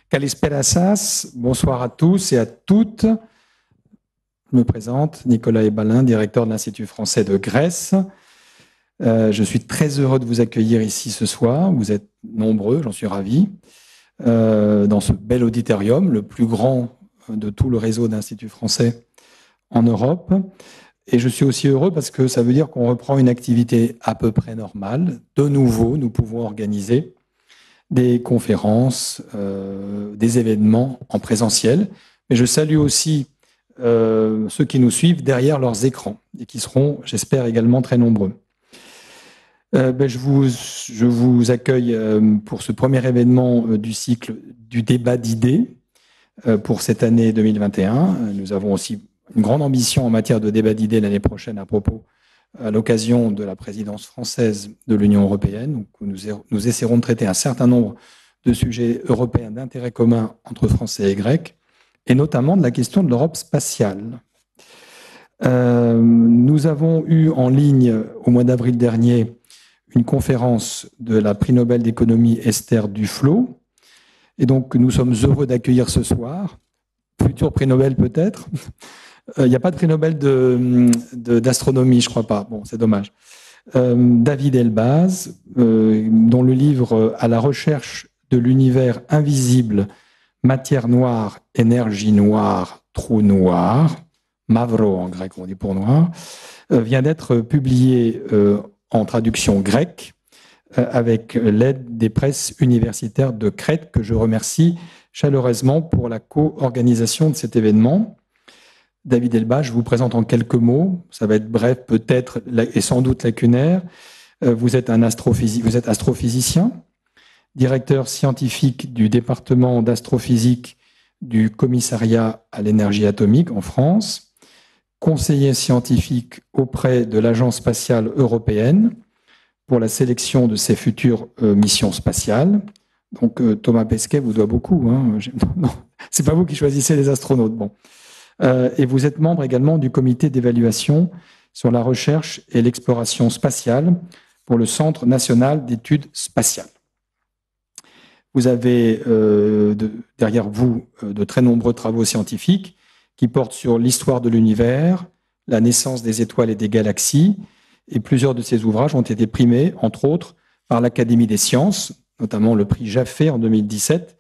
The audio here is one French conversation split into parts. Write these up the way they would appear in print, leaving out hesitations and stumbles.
Kalispera Sas, bonsoir à tous et à toutes. Je me présente, Nicolas Ebalin, directeur de l'Institut français de Grèce. Je suis très heureux de vous accueillir ici ce soir. Vous êtes nombreux, j'en suis ravi, dans ce bel auditorium, le plus grand de tout le réseau d'Instituts français en Europe. Et je suis aussi heureux parce que ça veut dire qu'on reprend une activité à peu près normale. De nouveau, nous pouvons organiser des conférences, des événements en présentiel. Mais je salue aussi ceux qui nous suivent derrière leurs écrans et qui seront, j'espère, également très nombreux. Je vous accueille pour ce premier événement du cycle du débat d'idées pour cette année 2021. Nous avons aussi une grande ambition en matière de débat d'idées l'année prochaine à l'occasion de la présidence française de l'Union européenne. Donc nous essaierons de traiter un certain nombre de sujets européens d'intérêt commun entre Français et Grecs, et notamment de la question de l'Europe spatiale. Nous avons eu en ligne au mois d'avril dernier une conférence de la prix Nobel d'économie Esther Duflo, et donc nous sommes heureux d'accueillir ce soir, futur prix Nobel peut-être. Il n'y a pas de prix Nobel d'astronomie, je crois pas. Bon, c'est dommage. David Elbaz, dont le livre « À la recherche de l'univers invisible, matière noire, énergie noire, trou noir », Mavro en grec, on dit pour noir, vient d'être publié en traduction grecque avec l'aide des presses universitaires de Crète, que je remercie chaleureusement pour la co-organisation de cet événement. David Elbaz, je vous présente en quelques mots. Ça va être bref, peut-être, et sans doute lacunaire. Vous êtes astrophysicien, directeur scientifique du département d'astrophysique du Commissariat à l'énergie atomique en France, conseiller scientifique auprès de l'Agence spatiale européenne pour la sélection de ses futures missions spatiales. Donc Thomas Pesquet vous doit beaucoup. Hein. Non, c'est pas vous qui choisissez les astronautes. Bon. Et vous êtes membre également du comité d'évaluation sur la recherche et l'exploration spatiale pour le Centre national d'études spatiales. Vous avez derrière vous de très nombreux travaux scientifiques qui portent sur l'histoire de l'univers, la naissance des étoiles et des galaxies, et plusieurs de ces ouvrages ont été primés, entre autres, par l'Académie des sciences, notamment le prix Jaffé en 2017,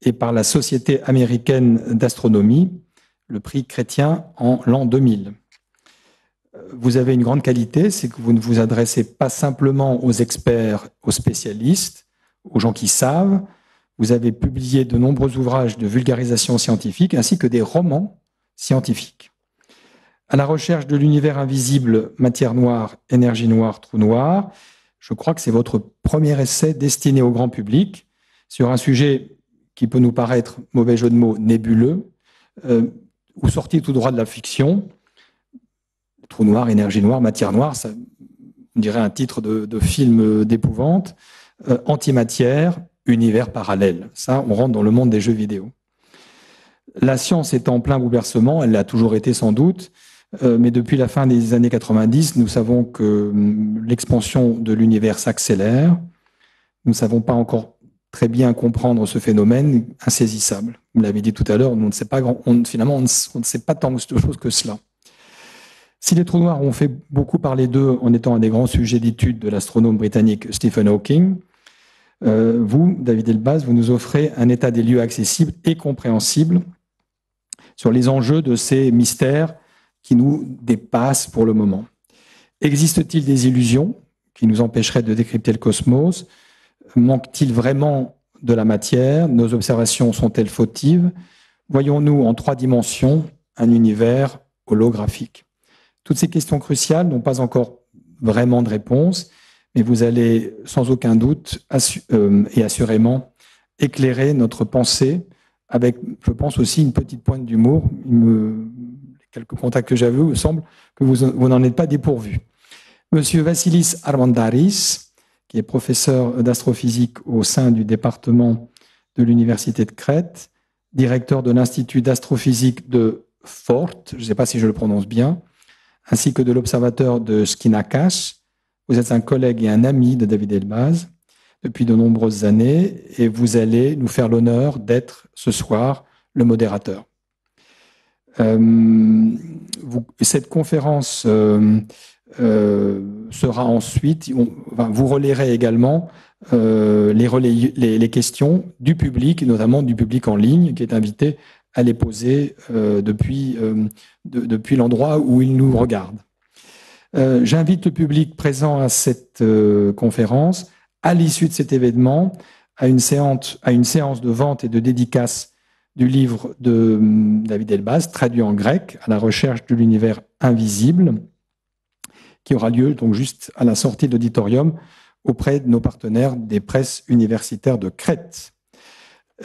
et par la Société américaine d'astronomie, le prix Chrétien en l'an 2000. Vous avez une grande qualité, c'est que vous ne vous adressez pas simplement aux experts, aux spécialistes, aux gens qui savent. Vous avez publié de nombreux ouvrages de vulgarisation scientifique ainsi que des romans scientifiques. À la recherche de l'univers invisible, matière noire, énergie noire, trou noir, je crois que c'est votre premier essai destiné au grand public sur un sujet qui peut nous paraître, mauvais jeu de mots, nébuleux, ou sorti tout droit de la fiction. Trou noir, énergie noire, matière noire, ça, on dirait un titre de film d'épouvante. Antimatière, univers parallèle. Ça, on rentre dans le monde des jeux vidéo. La science est en plein bouleversement, elle l'a toujours été sans doute, mais depuis la fin des années 90, nous savons que l'expansion de l'univers s'accélère. Nous ne savons pas encore très bien comprendre ce phénomène insaisissable. Vous l'avez dit tout à l'heure, on ne sait pas finalement, on ne sait pas tant de choses que cela. Si les trous noirs ont fait beaucoup parler d'eux en étant un des grands sujets d'étude de l'astronome britannique Stephen Hawking, vous, David Elbaz, vous nous offrez un état des lieux accessible et compréhensible sur les enjeux de ces mystères qui nous dépassent pour le moment. Existe-t-il des illusions qui nous empêcheraient de décrypter le cosmos ? Manque-t-il vraiment de la matière ? Nos observations sont-elles fautives ? Voyons-nous en 3 dimensions un univers holographique ? Toutes ces questions cruciales n'ont pas encore vraiment de réponse, mais vous allez sans aucun doute et assurément éclairer notre pensée avec, je pense aussi, une petite pointe d'humour. Quelques contacts que j'avais, il me semble que vous n'en êtes pas dépourvu. Monsieur Vassilis Armandaris, qui est professeur d'astrophysique au sein du département de l'Université de Crète, directeur de l'Institut d'astrophysique de Forte, je ne sais pas si je le prononce bien, ainsi que de l'observateur de Skinakas. Vous êtes un collègue et un ami de David Elbaz. depuis de nombreuses années et vous allez nous faire l'honneur d'être ce soir le modérateur. Cette conférence sera ensuite, vous relayerez également les questions du public, notamment du public en ligne, qui est invité à les poser depuis l'endroit où il nous regarde. J'invite le public présent à cette conférence, à l'issue de cet événement, à une séance de vente et de dédicace du livre de David Elbaz, traduit en grec, à la recherche de l'univers invisible, qui aura lieu donc juste à la sortie de l'auditorium auprès de nos partenaires des presses universitaires de Crète.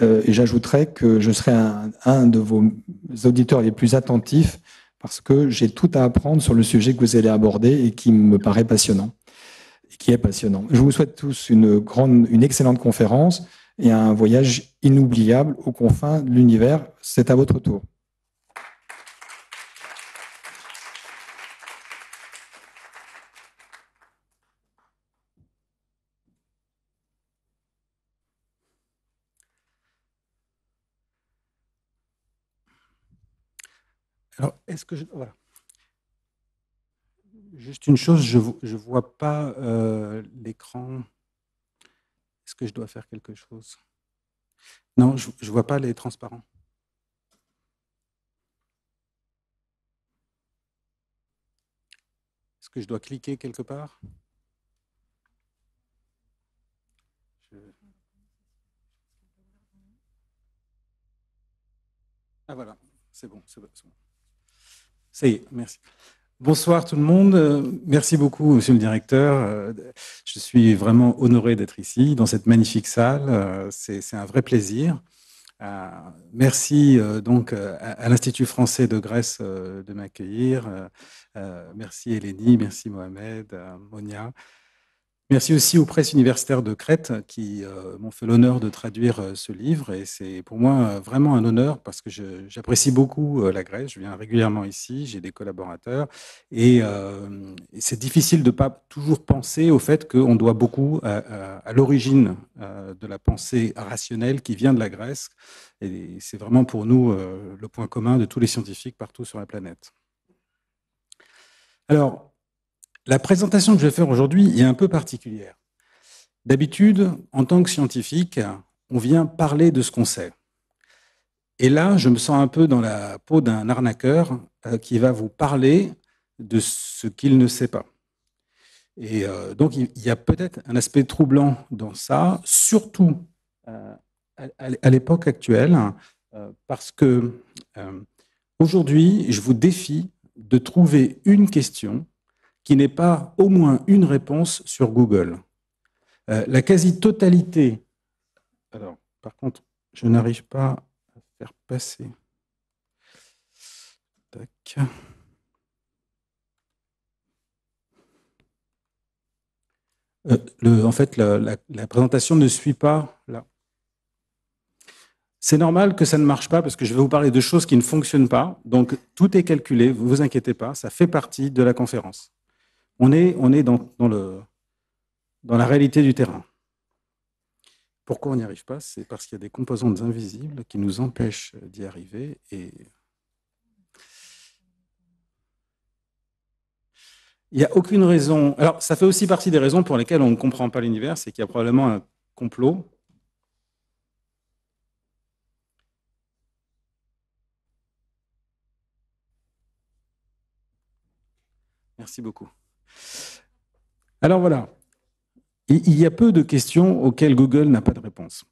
Et j'ajouterai que je serai un de vos auditeurs les plus attentifs parce que j'ai tout à apprendre sur le sujet que vous allez aborder et qui me paraît passionnant. Et qui est passionnant. Je vous souhaite tous une excellente conférence et un voyage inoubliable aux confins de l'univers. C'est à votre tour. Alors, est-ce que voilà. Juste une chose, je ne vois pas l'écran. Est-ce que je dois faire quelque chose? Non, je ne vois pas les transparents. Est-ce que je dois cliquer quelque part? Ah voilà, c'est bon, c'est bon. Ça y est, merci. Bonsoir tout le monde. Merci beaucoup, monsieur le directeur. Je suis vraiment honoré d'être ici, dans cette magnifique salle. C'est un vrai plaisir. Merci donc à l'Institut français de Grèce de m'accueillir. Merci Eleni, merci Mohamed, Monia. Merci aussi aux presses universitaires de Crète qui m'ont fait l'honneur de traduire ce livre. Et c'est pour moi vraiment un honneur parce que j'apprécie beaucoup la Grèce. Je viens régulièrement ici, j'ai des collaborateurs. Et c'est difficile de ne pas toujours penser au fait qu'on doit beaucoup à l'origine de la pensée rationnelle qui vient de la Grèce. Et c'est vraiment pour nous le point commun de tous les scientifiques partout sur la planète. Alors, la présentation que je vais faire aujourd'hui est un peu particulière. D'habitude, en tant que scientifique, on vient parler de ce qu'on sait. Et là, je me sens un peu dans la peau d'un arnaqueur qui va vous parler de ce qu'il ne sait pas. Et donc, il y a peut-être un aspect troublant dans ça, surtout à l'époque actuelle, parce que aujourd'hui, je vous défie de trouver une question qui n'ait pas au moins une réponse sur Google. La quasi-totalité... Alors, par contre, je n'arrive pas à faire passer... Tac. En fait, la présentation ne suit pas là. C'est normal que ça ne marche pas parce que je vais vous parler de choses qui ne fonctionnent pas. Donc, tout est calculé, ne vous inquiétez pas, ça fait partie de la conférence. On est dans la réalité du terrain. Pourquoi on n'y arrive pas? C'est parce qu'il y a des composantes invisibles qui nous empêchent d'y arriver. Et il n'y a aucune raison. Alors, ça fait aussi partie des raisons pour lesquelles on ne comprend pas l'univers, c'est qu'il y a probablement un complot. Merci beaucoup. Alors voilà, il y a peu de questions auxquelles Google n'a pas de réponse.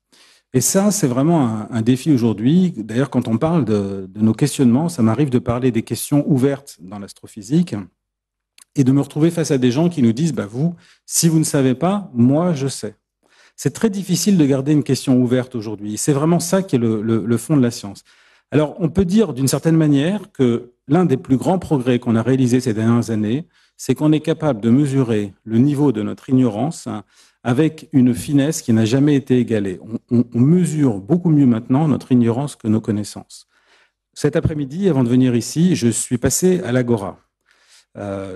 Et ça, c'est vraiment un défi aujourd'hui. D'ailleurs, quand on parle de nos questionnements, ça m'arrive de parler des questions ouvertes dans l'astrophysique et de me retrouver face à des gens qui nous disent, bah vous, si vous ne savez pas, moi, je sais. C'est très difficile de garder une question ouverte aujourd'hui. C'est vraiment ça qui est le fond de la science. Alors, on peut dire d'une certaine manière que l'un des plus grands progrès qu'on a réalisés ces dernières années, c'est qu'on est capable de mesurer le niveau de notre ignorance avec une finesse qui n'a jamais été égalée. On mesure beaucoup mieux maintenant notre ignorance que nos connaissances. Cet après-midi, avant de venir ici, je suis passé à l'Agora.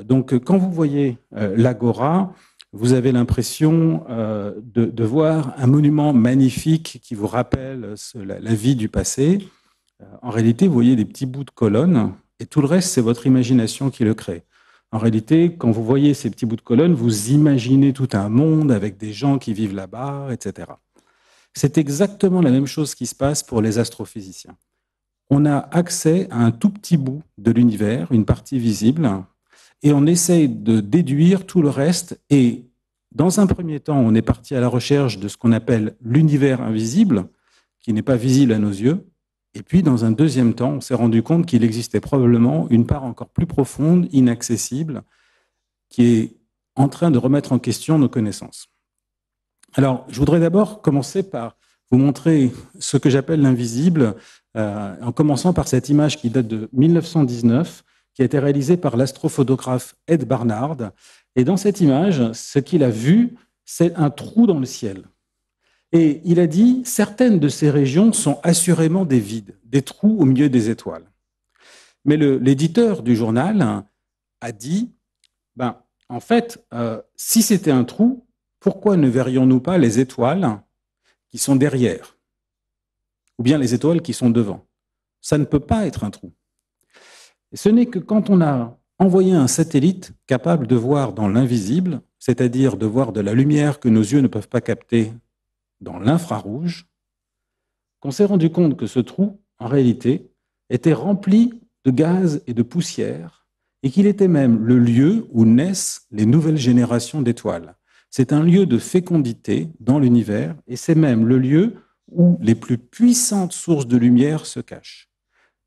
Donc, quand vous voyez l'Agora, vous avez l'impression de voir un monument magnifique qui vous rappelle la vie du passé. En réalité, vous voyez des petits bouts de colonnes et tout le reste, c'est votre imagination qui le crée. En réalité, quand vous voyez ces petits bouts de colonnes, vous imaginez tout un monde avec des gens qui vivent là-bas, etc. C'est exactement la même chose qui se passe pour les astrophysiciens. On a accès à un tout petit bout de l'univers, une partie visible, et on essaye de déduire tout le reste. Et dans un premier temps, on est parti à la recherche de ce qu'on appelle l'univers invisible, qui n'est pas visible à nos yeux. Et puis, dans un deuxième temps, on s'est rendu compte qu'il existait probablement une part encore plus profonde, inaccessible, qui est en train de remettre en question nos connaissances. Alors, je voudrais d'abord commencer par vous montrer ce que j'appelle l'invisible, en commençant par cette image qui date de 1919, qui a été réalisée par l'astrophotographe Ed Barnard. Et dans cette image, ce qu'il a vu, c'est un trou dans le ciel. Et il a dit, certaines de ces régions sont assurément des vides, des trous au milieu des étoiles. Mais l'éditeur du journal a dit, en fait, si c'était un trou, pourquoi ne verrions-nous pas les étoiles qui sont derrière, ou bien les étoiles qui sont devant? Ça ne peut pas être un trou. Et ce n'est que quand on a envoyé un satellite capable de voir dans l'invisible, c'est-à-dire de voir de la lumière que nos yeux ne peuvent pas capter dans l'infrarouge, qu'on s'est rendu compte que ce trou, en réalité, était rempli de gaz et de poussière, et qu'il était même le lieu où naissent les nouvelles générations d'étoiles. C'est un lieu de fécondité dans l'univers, et c'est même le lieu où les plus puissantes sources de lumière se cachent.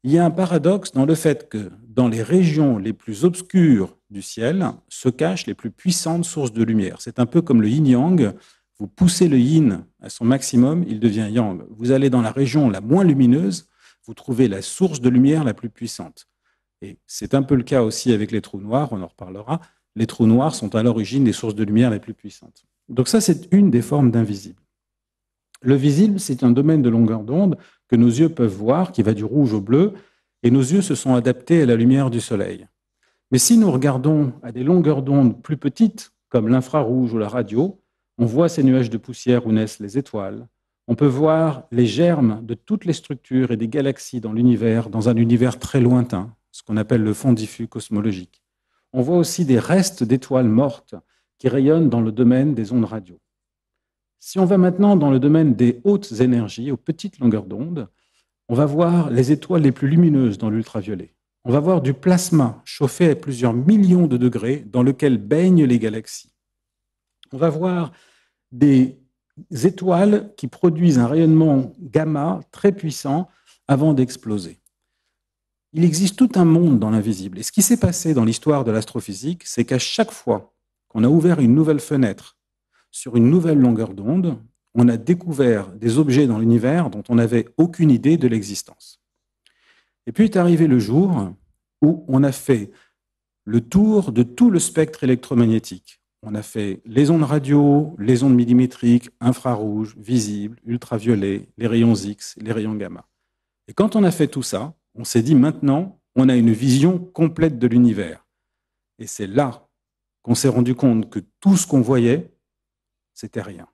Il y a un paradoxe dans le fait que dans les régions les plus obscures du ciel se cachent les plus puissantes sources de lumière. C'est un peu comme le yin-yang. Vous poussez le yin à son maximum, il devient yang. Vous allez dans la région la moins lumineuse, vous trouvez la source de lumière la plus puissante. Et c'est un peu le cas aussi avec les trous noirs, on en reparlera. Les trous noirs sont à l'origine des sources de lumière les plus puissantes. Donc ça, c'est une des formes d'invisible. Le visible, c'est un domaine de longueur d'onde que nos yeux peuvent voir, qui va du rouge au bleu, et nos yeux se sont adaptés à la lumière du soleil. Mais si nous regardons à des longueurs d'onde plus petites, comme l'infrarouge ou la radio, on voit ces nuages de poussière où naissent les étoiles. On peut voir les germes de toutes les structures et des galaxies dans l'univers, dans un univers très lointain, ce qu'on appelle le fond diffus cosmologique. On voit aussi des restes d'étoiles mortes qui rayonnent dans le domaine des ondes radio. Si on va maintenant dans le domaine des hautes énergies, aux petites longueurs d'onde, on va voir les étoiles les plus lumineuses dans l'ultraviolet. On va voir du plasma chauffé à plusieurs millions de degrés dans lequel baignent les galaxies. On va voir des étoiles qui produisent un rayonnement gamma très puissant avant d'exploser. Il existe tout un monde dans l'invisible. Et ce qui s'est passé dans l'histoire de l'astrophysique, c'est qu'à chaque fois qu'on a ouvert une nouvelle fenêtre sur une nouvelle longueur d'onde, on a découvert des objets dans l'univers dont on n'avait aucune idée de l'existence. Et puis est arrivé le jour où on a fait le tour de tout le spectre électromagnétique. On a fait les ondes radio, les ondes millimétriques, infrarouges, visibles, ultraviolets, les rayons X, les rayons gamma. Et quand on a fait tout ça, on s'est dit maintenant, on a une vision complète de l'univers. Et c'est là qu'on s'est rendu compte que tout ce qu'on voyait, c'était rien.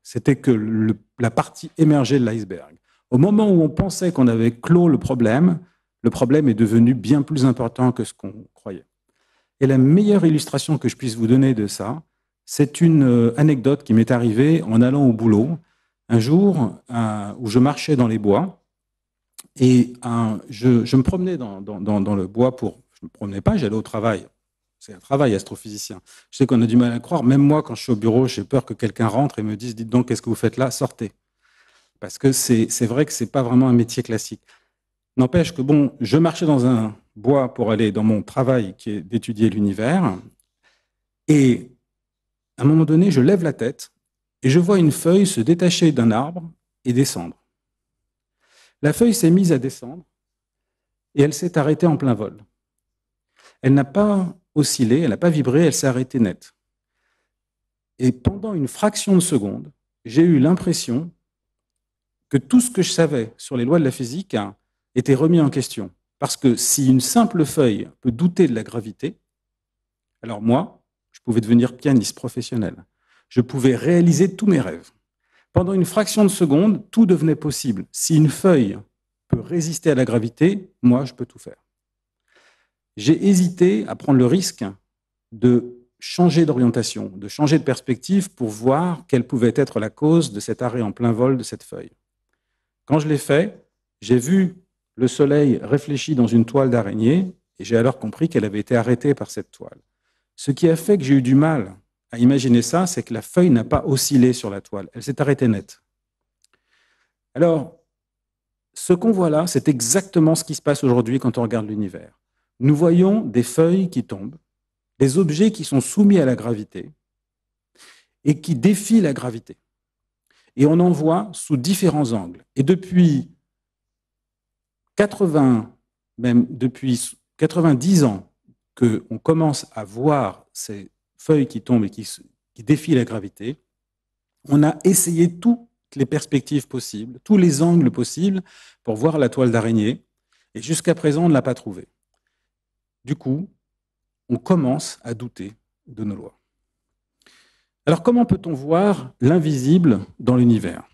C'était que la partie émergée de l'iceberg. Au moment où on pensait qu'on avait clos le problème est devenu bien plus important que ce qu'on croyait. Et la meilleure illustration que je puisse vous donner de ça, c'est une anecdote qui m'est arrivée en allant au boulot. Un jour où je marchais dans les bois, et je me promenais dans le bois je ne me promenais pas, j'allais au travail. C'est un travail astrophysicien. Je sais qu'on a du mal à croire. Même moi, quand je suis au bureau, j'ai peur que quelqu'un rentre et me dise « Dites donc, qu'est-ce que vous faites là? Sortez ». Parce que c'est vrai que ce n'est pas vraiment un métier classique. N'empêche que, je marchais dans un bois pour aller dans mon travail qui est d'étudier l'univers. Et à un moment donné, je lève la tête et je vois une feuille se détacher d'un arbre et descendre. La feuille s'est mise à descendre et elle s'est arrêtée en plein vol. Elle n'a pas oscillé, elle n'a pas vibré, elle s'est arrêtée net. Et pendant une fraction de seconde, j'ai eu l'impression que tout ce que je savais sur les lois de la physique était remis en question. Parce que si une simple feuille peut douter de la gravité, alors moi, je pouvais devenir pianiste professionnel. Je pouvais réaliser tous mes rêves. Pendant une fraction de seconde, tout devenait possible. Si une feuille peut résister à la gravité, moi, je peux tout faire. J'ai hésité à prendre le risque de changer d'orientation, de changer de perspective pour voir quelle pouvait être la cause de cet arrêt en plein vol de cette feuille. Quand je l'ai fait, j'ai vu le soleil réfléchi dans une toile d'araignée et j'ai alors compris qu'elle avait été arrêtée par cette toile. Ce qui a fait que j'ai eu du mal à imaginer ça, c'est que la feuille n'a pas oscillé sur la toile, elle s'est arrêtée net. Alors, ce qu'on voit là, c'est exactement ce qui se passe aujourd'hui quand on regarde l'univers. Nous voyons des feuilles qui tombent, des objets qui sont soumis à la gravité et qui défient la gravité. Et on en voit sous différents angles. Et depuis 90 ans qu'on commence à voir ces feuilles qui tombent et qui défient la gravité, on a essayé toutes les perspectives possibles, tous les angles possibles pour voir la toile d'araignée. Et jusqu'à présent, on ne l'a pas trouvée. Du coup, on commence à douter de nos lois. Alors, comment peut-on voir l'invisible dans l'univers?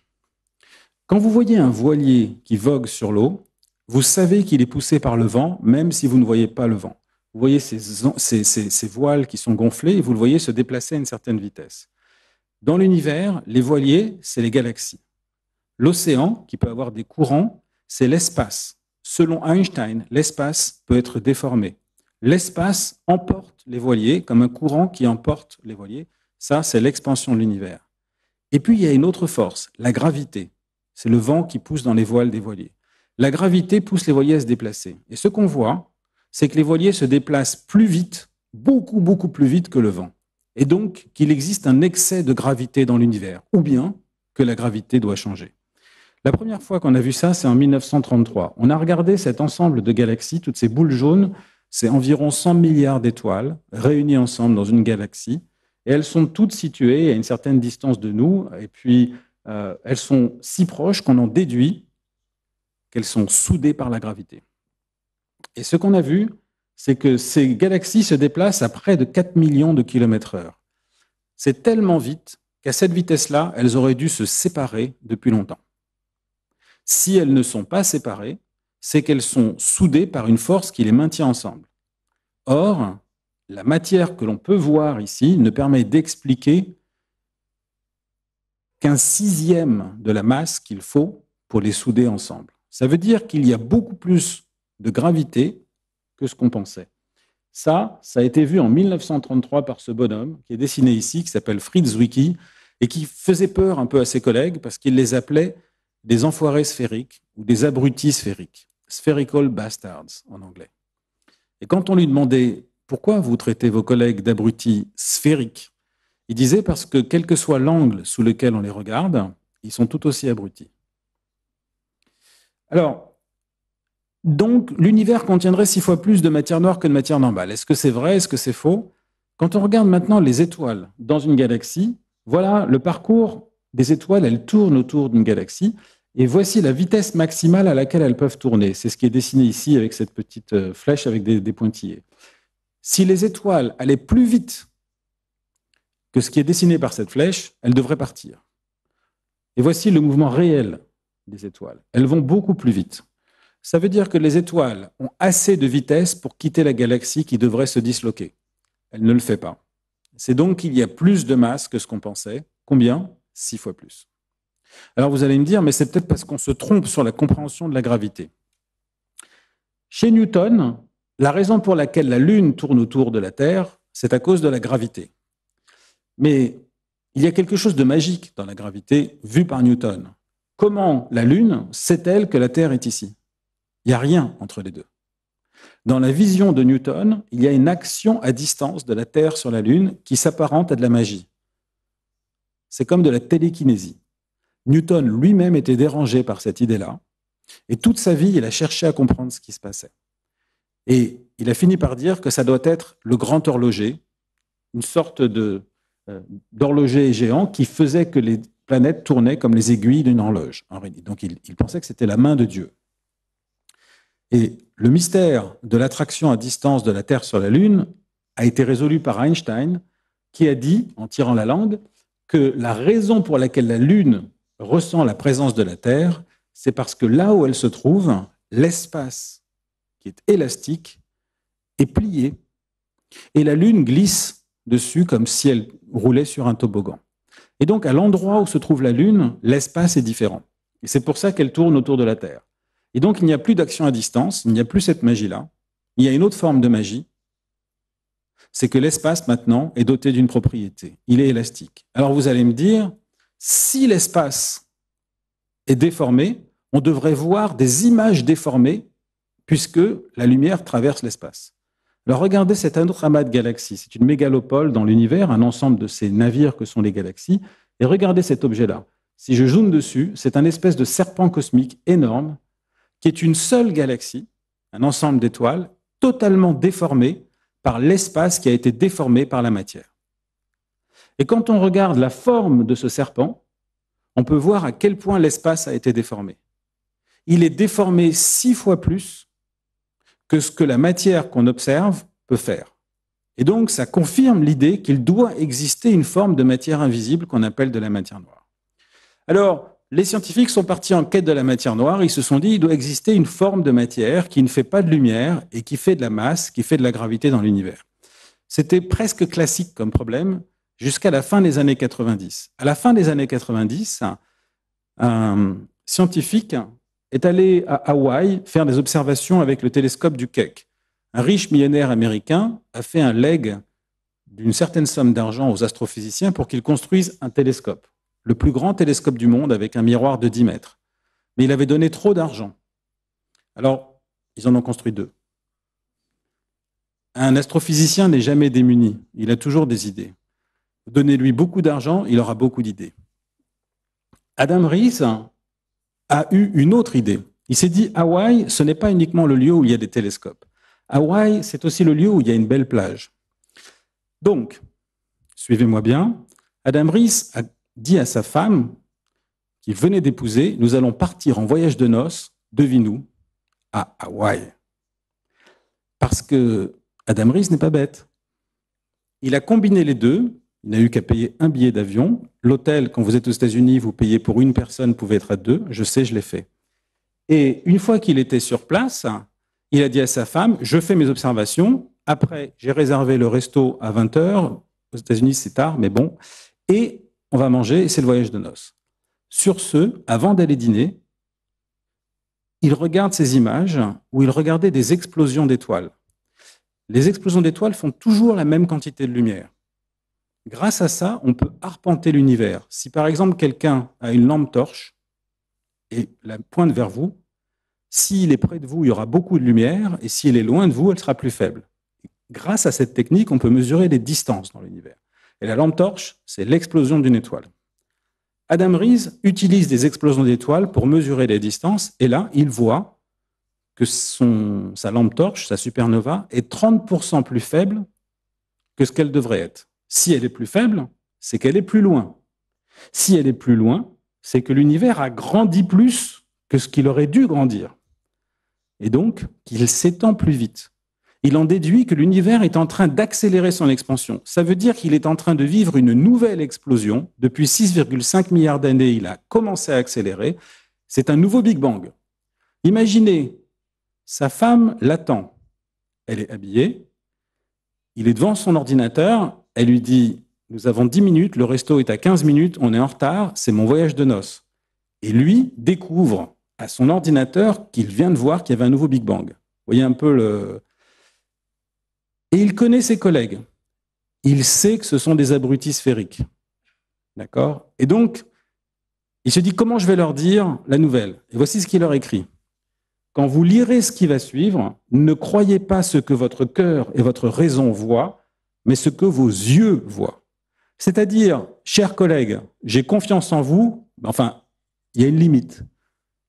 Quand vous voyez un voilier qui vogue sur l'eau, vous savez qu'il est poussé par le vent, même si vous ne voyez pas le vent. Vous voyez ces voiles qui sont gonflées et vous le voyez se déplacer à une certaine vitesse. Dans l'univers, les voiliers, c'est les galaxies. L'océan, qui peut avoir des courants, c'est l'espace. Selon Einstein, l'espace peut être déformé. L'espace emporte les voiliers comme un courant qui emporte les voiliers. Ça, c'est l'expansion de l'univers. Et puis, il y a une autre force, la gravité. C'est le vent qui pousse dans les voiles des voiliers. La gravité pousse les voiliers à se déplacer. Et ce qu'on voit, c'est que les voiliers se déplacent plus vite, beaucoup, beaucoup plus vite que le vent. Et donc, qu'il existe un excès de gravité dans l'univers, ou bien que la gravité doit changer. La première fois qu'on a vu ça, c'est en 1933. On a regardé cet ensemble de galaxies, toutes ces boules jaunes, c'est environ 100 milliards d'étoiles réunies ensemble dans une galaxie, et elles sont toutes situées à une certaine distance de nous, et puis elles sont si proches qu'on en déduit qu'elles sont soudées par la gravité. Et ce qu'on a vu, c'est que ces galaxies se déplacent à près de 4 millions de kilomètres/heure. C'est tellement vite qu'à cette vitesse-là, elles auraient dû se séparer depuis longtemps. Si elles ne sont pas séparées, c'est qu'elles sont soudées par une force qui les maintient ensemble. Or, la matière que l'on peut voir ici ne permet d'expliquer qu'un sixième de la masse qu'il faut pour les souder ensemble. Ça veut dire qu'il y a beaucoup plus de gravité que ce qu'on pensait. Ça a été vu en 1933 par ce bonhomme qui est dessiné ici, qui s'appelle Fritz Zwicky, et qui faisait peur un peu à ses collègues parce qu'il les appelait des enfoirés sphériques ou des abrutis sphériques, spherical bastards en anglais. Et quand on lui demandait pourquoi vous traitez vos collègues d'abrutis sphériques, il disait parce que quel que soit l'angle sous lequel on les regarde, ils sont tout aussi abrutis. Alors, donc, l'univers contiendrait 6 fois plus de matière noire que de matière normale. Est-ce que c'est vrai? Est-ce que c'est faux? Quand on regarde maintenant les étoiles dans une galaxie, voilà le parcours des étoiles, elles tournent autour d'une galaxie, et voici la vitesse maximale à laquelle elles peuvent tourner. C'est ce qui est dessiné ici avec cette petite flèche avec des pointillés. Si les étoiles allaient plus vite que ce qui est dessiné par cette flèche, elles devraient partir. Et voici le mouvement réel des étoiles. Elles vont beaucoup plus vite. Ça veut dire que les étoiles ont assez de vitesse pour quitter la galaxie qui devrait se disloquer. Elle ne le fait pas. C'est donc qu'il y a plus de masse que ce qu'on pensait. Combien? 6 fois plus. Alors vous allez me dire, mais c'est peut-être parce qu'on se trompe sur la compréhension de la gravité. Chez Newton, la raison pour laquelle la Lune tourne autour de la Terre, c'est à cause de la gravité. Mais il y a quelque chose de magique dans la gravité vue par Newton. Comment la Lune sait-elle que la Terre est ici? Il n'y a rien entre les deux. Dans la vision de Newton, il y a une action à distance de la Terre sur la Lune qui s'apparente à de la magie. C'est comme de la télékinésie. Newton lui-même était dérangé par cette idée-là, et toute sa vie, il a cherché à comprendre ce qui se passait. Et il a fini par dire que ça doit être le grand horloger, une sorte d'horloger géant qui faisait que les planètes tournaient comme les aiguilles d'une horloge. Donc il pensait que c'était la main de Dieu. Et le mystère de l'attraction à distance de la Terre sur la Lune a été résolu par Einstein qui a dit, en tirant la langue, que la raison pour laquelle la Lune ressent la présence de la Terre, c'est parce que là où elle se trouve, l'espace qui est élastique est plié. Et la Lune glisse dessus comme si elle roulait sur un toboggan. Et donc, à l'endroit où se trouve la Lune, l'espace est différent. Et c'est pour ça qu'elle tourne autour de la Terre. Et donc, il n'y a plus d'action à distance, il n'y a plus cette magie-là. Il y a une autre forme de magie, c'est que l'espace, maintenant, est doté d'une propriété. Il est élastique. Alors, vous allez me dire, si l'espace est déformé, on devrait voir des images déformées puisque la lumière traverse l'espace. Alors, regardez cet autre amas de galaxies. C'est une mégalopole dans l'univers, un ensemble de ces navires que sont les galaxies. Et regardez cet objet-là. Si je zoome dessus, c'est un espèce de serpent cosmique énorme qui est une seule galaxie, un ensemble d'étoiles, totalement déformé par l'espace qui a été déformé par la matière. Et quand on regarde la forme de ce serpent, on peut voir à quel point l'espace a été déformé. Il est déformé 6 fois plus que ce que la matière qu'on observe peut faire. Et donc, ça confirme l'idée qu'il doit exister une forme de matière invisible qu'on appelle de la matière noire. Alors, les scientifiques sont partis en quête de la matière noire. Ils se sont dit qu'il doit exister une forme de matière qui ne fait pas de lumière et qui fait de la masse, qui fait de la gravité dans l'univers. C'était presque classique comme problème jusqu'à la fin des années 90. À la fin des années 90, un scientifique est allé à Hawaï faire des observations avec le télescope du Keck. Un riche millionnaire américain a fait un legs d'une certaine somme d'argent aux astrophysiciens pour qu'ils construisent un télescope, le plus grand télescope du monde avec un miroir de 10 mètres. Mais il avait donné trop d'argent. Alors, ils en ont construit 2. Un astrophysicien n'est jamais démuni. Il a toujours des idées. Donnez-lui beaucoup d'argent, il aura beaucoup d'idées. Adam Rees a eu une autre idée. Il s'est dit, Hawaï, ce n'est pas uniquement le lieu où il y a des télescopes. Hawaï, c'est aussi le lieu où il y a une belle plage. Donc, suivez-moi bien, Adam Rees a dit à sa femme, qu'il venait d'épouser, nous allons partir en voyage de noces, devine où, à Hawaï. Parce que Adam Rees n'est pas bête. Il a combiné les deux. Il n'a eu qu'à payer un billet d'avion. L'hôtel, quand vous êtes aux États-Unis, vous payez pour une personne, pouvait être à 2. Je sais, je l'ai fait. Et une fois qu'il était sur place, il a dit à sa femme, je fais mes observations. Après, j'ai réservé le resto à 20h. Aux États-Unis, c'est tard, mais bon. Et on va manger, et c'est le voyage de noces. Sur ce, avant d'aller dîner, il regarde ces images où il regardait des explosions d'étoiles. Les explosions d'étoiles font toujours la même quantité de lumière. Grâce à ça, on peut arpenter l'univers. Si par exemple quelqu'un a une lampe torche et la pointe vers vous, s'il est près de vous, il y aura beaucoup de lumière, et s'il est loin de vous, elle sera plus faible. Grâce à cette technique, on peut mesurer les distances dans l'univers. Et la lampe torche, c'est l'explosion d'une étoile. Adam Rees utilise des explosions d'étoiles pour mesurer les distances, et là, il voit que sa lampe torche, sa supernova, est 30% plus faible que ce qu'elle devrait être. Si elle est plus faible, c'est qu'elle est plus loin. Si elle est plus loin, c'est que l'univers a grandi plus que ce qu'il aurait dû grandir. Et donc, qu'il s'étend plus vite. Il en déduit que l'univers est en train d'accélérer son expansion. Ça veut dire qu'il est en train de vivre une nouvelle explosion. Depuis 6,5 milliards d'années, il a commencé à accélérer. C'est un nouveau Big Bang. Imaginez, sa femme l'attend. Elle est habillée. Il est devant son ordinateur. Elle lui dit, nous avons 10 minutes, le resto est à 15 minutes, on est en retard, c'est mon voyage de noces. Et lui découvre à son ordinateur qu'il vient de voir qu'il y avait un nouveau Big Bang. Vous voyez un peu le... Et il connaît ses collègues. Il sait que ce sont des abrutis sphériques. D'accord? Et donc, il se dit, comment je vais leur dire la nouvelle? Et voici ce qu'il leur écrit. Quand vous lirez ce qui va suivre, ne croyez pas ce que votre cœur et votre raison voient, mais ce que vos yeux voient. C'est-à-dire, chers collègues, j'ai confiance en vous, enfin, il y a une limite.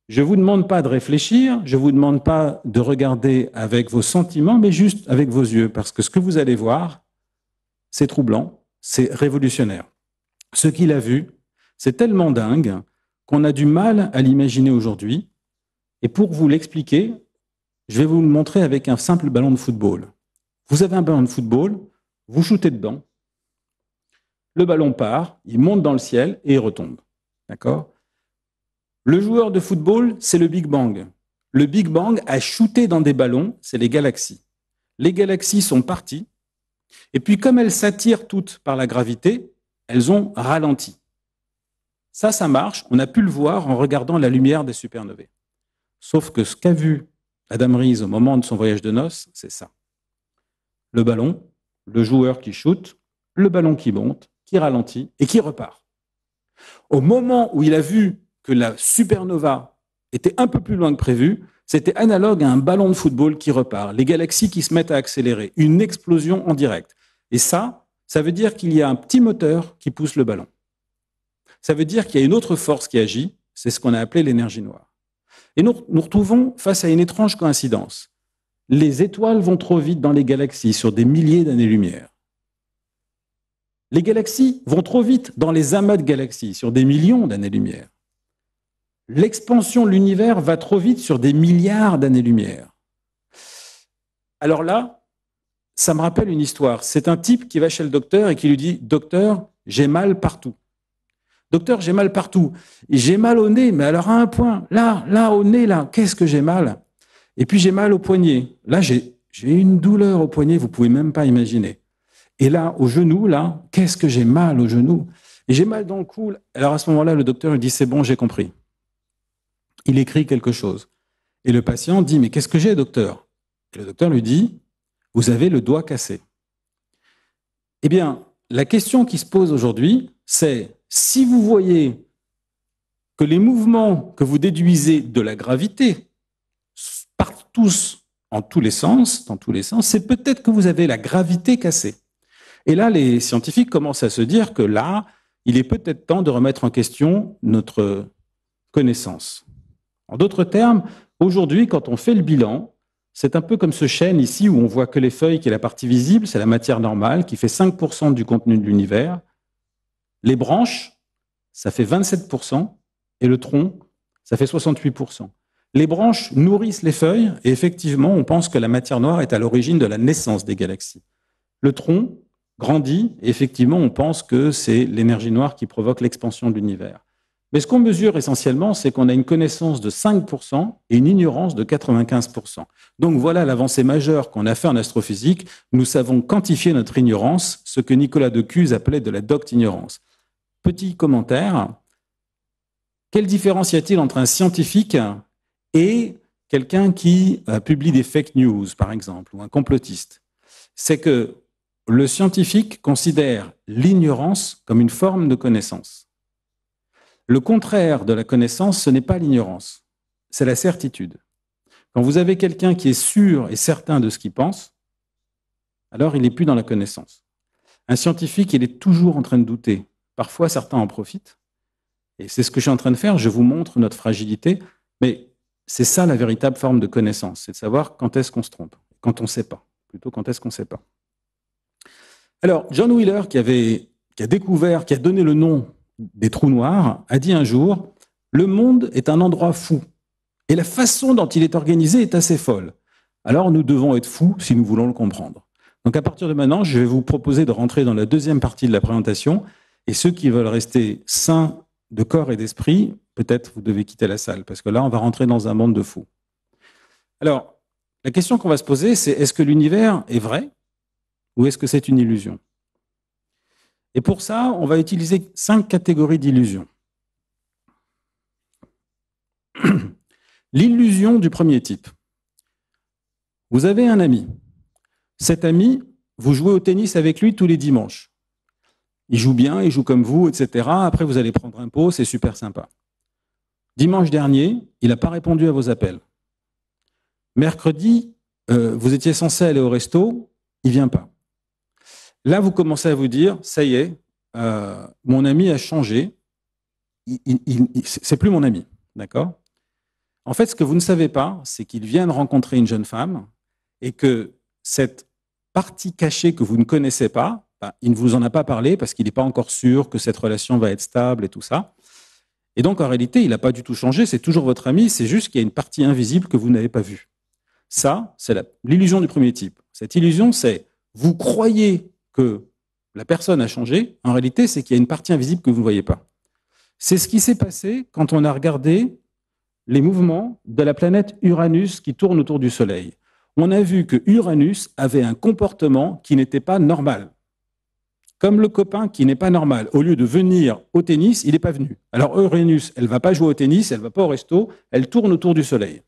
Je ne vous demande pas de réfléchir, je ne vous demande pas de regarder avec vos sentiments, mais juste avec vos yeux, parce que ce que vous allez voir, c'est troublant, c'est révolutionnaire. Ce qu'il a vu, c'est tellement dingue qu'on a du mal à l'imaginer aujourd'hui. Et pour vous l'expliquer, je vais vous le montrer avec un simple ballon de football. Vous avez un ballon de football, vous shootez dedans, le ballon part, il monte dans le ciel et il retombe. D'accord ? Le joueur de football, c'est le Big Bang. Le Big Bang a shooté dans des ballons, c'est les galaxies. Les galaxies sont parties, et puis comme elles s'attirent toutes par la gravité, elles ont ralenti. Ça marche, on a pu le voir en regardant la lumière des supernovae. Sauf que ce qu'a vu Adam Rees au moment de son voyage de noces, c'est ça. Le ballon, le joueur qui shoot, le ballon qui monte, qui ralentit et qui repart. Au moment où il a vu que la supernova était un peu plus loin que prévu, c'était analogue à un ballon de football qui repart, les galaxies qui se mettent à accélérer, une explosion en direct. Et ça veut dire qu'il y a un petit moteur qui pousse le ballon. Ça veut dire qu'il y a une autre force qui agit, c'est ce qu'on a appelé l'énergie noire. Et nous retrouvons face à une étrange coïncidence. Les étoiles vont trop vite dans les galaxies sur des milliers d'années-lumière. Les galaxies vont trop vite dans les amas de galaxies sur des millions d'années-lumière. L'expansion de l'univers va trop vite sur des milliards d'années-lumière. Alors là, ça me rappelle une histoire. C'est un type qui va chez le docteur et qui lui dit « Docteur, j'ai mal partout. » « Docteur, j'ai mal partout. J'ai mal au nez, mais alors à un point. Là, au nez, là, qu'est-ce que j'ai mal? Et puis j'ai mal au poignet. Là, j'ai une douleur au poignet, vous ne pouvez même pas imaginer. Et là, au genou, là, qu'est-ce que j'ai mal au genou? Et j'ai mal dans le cou. » Alors à ce moment-là, le docteur lui dit « C'est bon, j'ai compris. » Il écrit quelque chose. Et le patient dit « Mais qu'est-ce que j'ai, docteur ?» Et le docteur lui dit « Vous avez le doigt cassé. » Eh bien, la question qui se pose aujourd'hui, c'est si vous voyez que les mouvements que vous déduisez de la gravité partent tous en tous les sens, dans tous les sens, c'est peut-être que vous avez la gravité cassée. Et là, les scientifiques commencent à se dire que là, il est peut-être temps de remettre en question notre connaissance. En d'autres termes, aujourd'hui, quand on fait le bilan, c'est un peu comme ce chêne ici où on voit que les feuilles, qui est la partie visible, c'est la matière normale, qui fait 5% du contenu de l'univers. Les branches, ça fait 27%, et le tronc, ça fait 68%. Les branches nourrissent les feuilles, et effectivement, on pense que la matière noire est à l'origine de la naissance des galaxies. Le tronc grandit, et effectivement, on pense que c'est l'énergie noire qui provoque l'expansion de l'univers. Mais ce qu'on mesure essentiellement, c'est qu'on a une connaissance de 5% et une ignorance de 95%. Donc voilà l'avancée majeure qu'on a fait en astrophysique. Nous savons quantifier notre ignorance, ce que Nicolas de Cuse appelait de la docte-ignorance. Petit commentaire, quelle différence y a-t-il entre un scientifique et quelqu'un qui publie des fake news, par exemple, ou un complotiste? C'est que le scientifique considère l'ignorance comme une forme de connaissance. Le contraire de la connaissance, ce n'est pas l'ignorance, c'est la certitude. Quand vous avez quelqu'un qui est sûr et certain de ce qu'il pense, alors il n'est plus dans la connaissance. Un scientifique, il est toujours en train de douter. Parfois, certains en profitent. Et c'est ce que je suis en train de faire. Je vous montre notre fragilité. Mais c'est ça la véritable forme de connaissance. C'est de savoir quand est-ce qu'on se trompe. Quand on ne sait pas. Plutôt quand est-ce qu'on ne sait pas. Alors, John Wheeler, qui a découvert, qui a donné le nom des trous noirs, a dit un jour « Le monde est un endroit fou. Et la façon dont il est organisé est assez folle. Alors nous devons être fous si nous voulons le comprendre. » Donc à partir de maintenant, je vais vous proposer de rentrer dans la deuxième partie de la présentation. Et ceux qui veulent rester sains de corps et d'esprit, peut-être vous devez quitter la salle, parce que là, on va rentrer dans un monde de fous. Alors, la question qu'on va se poser, c'est est-ce que l'univers est vrai ou est-ce que c'est une illusion? Et pour ça, on va utiliser 5 catégories d'illusions. L'illusion du premier type. Vous avez un ami. Cet ami, vous jouez au tennis avec lui tous les dimanches. Il joue bien, il joue comme vous, etc. Après, vous allez prendre un pot, c'est super sympa. Dimanche dernier, il n'a pas répondu à vos appels. Mercredi, vous étiez censé aller au resto, il ne vient pas. Là, vous commencez à vous dire, ça y est, mon ami a changé, c'est plus mon ami, d'accord? En fait, ce que vous ne savez pas, c'est qu'il vient de rencontrer une jeune femme et que cette partie cachée que vous ne connaissez pas, il ne vous en a pas parlé parce qu'il n'est pas encore sûr que cette relation va être stable et tout ça. Et donc, en réalité, il n'a pas du tout changé, c'est toujours votre ami, c'est juste qu'il y a une partie invisible que vous n'avez pas vue. Ça, c'est l'illusion du premier type. Cette illusion, c'est vous croyez que la personne a changé, en réalité, c'est qu'il y a une partie invisible que vous ne voyez pas. C'est ce qui s'est passé quand on a regardé les mouvements de la planète Uranus qui tourne autour du Soleil. On a vu que Uranus avait un comportement qui n'était pas normal. Comme le copain qui n'est pas normal. Au lieu de venir au tennis, il n'est pas venu. Alors Uranus, elle ne va pas jouer au tennis, elle ne va pas au resto, elle tourne autour du Soleil.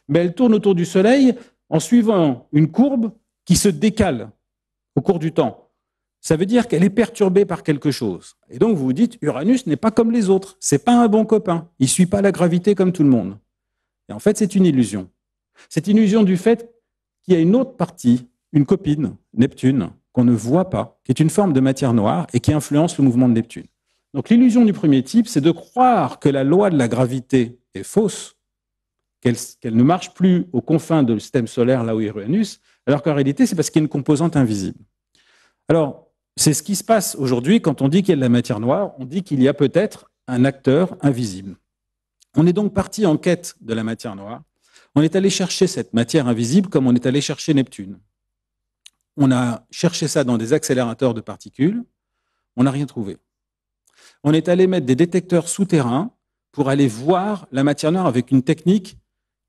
Mais elle tourne autour du Soleil en suivant une courbe qui se décale au cours du temps. Ça veut dire qu'elle est perturbée par quelque chose. Et donc vous vous dites, Uranus n'est pas comme les autres, c'est pas un bon copain, il ne suit pas la gravité comme tout le monde. Et en fait, c'est une illusion. C'est une illusion du fait qu'il y a une autre partie, une copine, Neptune, qu'on ne voit pas, qui est une forme de matière noire et qui influence le mouvement de Neptune. Donc l'illusion du premier type, c'est de croire que la loi de la gravité est fausse, qu'elle ne marche plus aux confins du système solaire, là où est Uranus, alors qu'en réalité, c'est parce qu'il y a une composante invisible. Alors, c'est ce qui se passe aujourd'hui quand on dit qu'il y a de la matière noire, on dit qu'il y a peut-être un acteur invisible. On est donc parti en quête de la matière noire. On est allé chercher cette matière invisible comme on est allé chercher Neptune. On a cherché ça dans des accélérateurs de particules, on n'a rien trouvé. On est allé mettre des détecteurs souterrains pour aller voir la matière noire avec une technique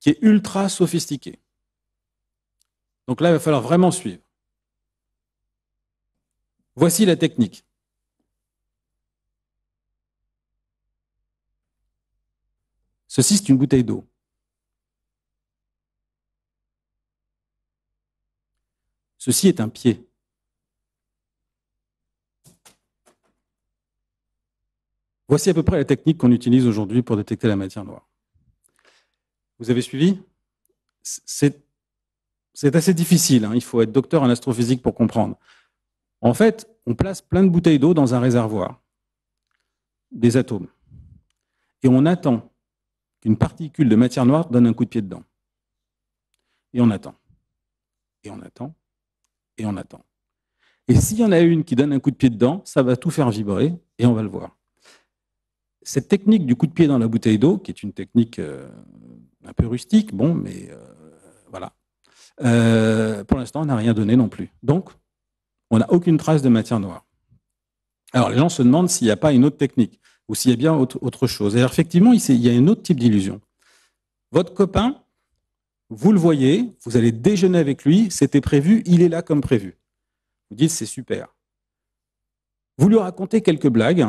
qui est ultra sophistiquée. Donc là, il va falloir vraiment suivre. Voici la technique. Ceci, c'est une bouteille d'eau. Ceci est un pied. Voici à peu près la technique qu'on utilise aujourd'hui pour détecter la matière noire. Vous avez suivi? C'est assez difficile, hein. Il faut être docteur en astrophysique pour comprendre. En fait, on place plein de bouteilles d'eau dans un réservoir, des atomes, et on attend qu'une particule de matière noire donne un coup de pied dedans. Et on attend. Et on attend. Et on attend. Et s'il y en a une qui donne un coup de pied dedans, ça va tout faire vibrer, et on va le voir. Cette technique du coup de pied dans la bouteille d'eau, qui est une technique un peu rustique, bon, mais voilà. Pour l'instant, on n'a rien donné non plus. Donc, on n'a aucune trace de matière noire. Alors, les gens se demandent s'il n'y a pas une autre technique, ou s'il y a bien autre chose. Et alors, effectivement, il y a un autre type d'illusion. Votre copain, vous le voyez, vous allez déjeuner avec lui, c'était prévu, il est là comme prévu. Vous dites, c'est super. Vous lui racontez quelques blagues,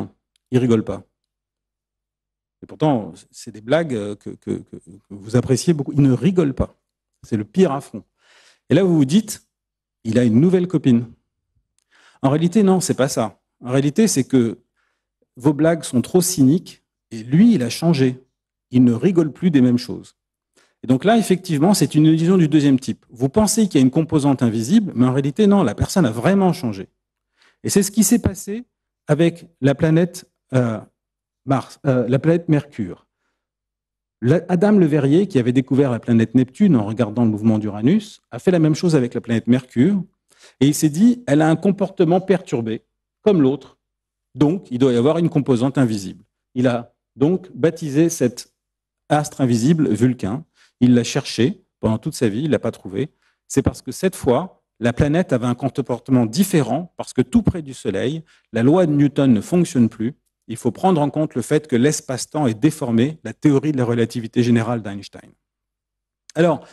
il ne rigole pas. Et pourtant, c'est des blagues que vous appréciez beaucoup. Il ne rigole pas. C'est le pire affront. Et là, vous vous dites, il a une nouvelle copine. En réalité, non, c'est pas ça. En réalité, c'est que vos blagues sont trop cyniques et lui, il a changé. Il ne rigole plus des mêmes choses. Et donc là, effectivement, c'est une illusion du deuxième type. Vous pensez qu'il y a une composante invisible, mais en réalité, non, la personne a vraiment changé. Et c'est ce qui s'est passé avec la planète la planète Mercure. Adam Le Verrier, qui avait découvert la planète Neptune en regardant le mouvement d'Uranus, a fait la même chose avec la planète Mercure, et il s'est dit, elle a un comportement perturbé, comme l'autre, donc il doit y avoir une composante invisible. Il a donc baptisé cet astre invisible Vulcain. Il l'a cherché pendant toute sa vie, il ne l'a pas trouvé. C'est parce que cette fois, la planète avait un comportement différent, parce que tout près du Soleil, la loi de Newton ne fonctionne plus. Il faut prendre en compte le fait que l'espace-temps est déformé, la théorie de la relativité générale d'Einstein. Alors,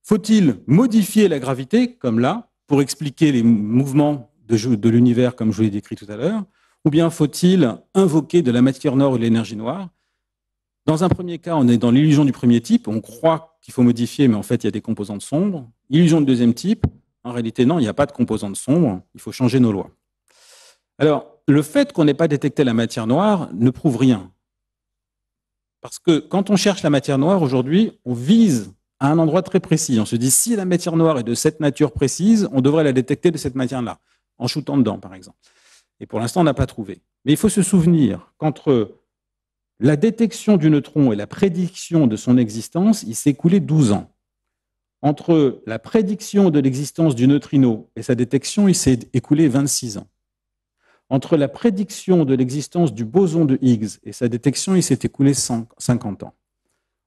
faut-il modifier la gravité, comme là, pour expliquer les mouvements de l'univers, comme je vous l'ai décrit tout à l'heure, ou bien faut-il invoquer de la matière noire ou de l'énergie noire? Dans un premier cas, on est dans l'illusion du premier type, on croit qu'il faut modifier, mais en fait, il y a des composantes sombres. Illusion du deuxième type, en réalité, non, il n'y a pas de composantes sombres, il faut changer nos lois. Alors, le fait qu'on n'ait pas détecté la matière noire ne prouve rien. Parce que quand on cherche la matière noire, aujourd'hui, on vise à un endroit très précis. On se dit, si la matière noire est de cette nature précise, on devrait la détecter de cette matière-là, en shootant dedans, par exemple. Et pour l'instant, on n'a pas trouvé. Mais il faut se souvenir qu'entre la détection du neutron et la prédiction de son existence, il s'est écoulé 12 ans. Entre la prédiction de l'existence du neutrino et sa détection, il s'est écoulé 26 ans. Entre la prédiction de l'existence du boson de Higgs et sa détection, il s'est écoulé 50 ans.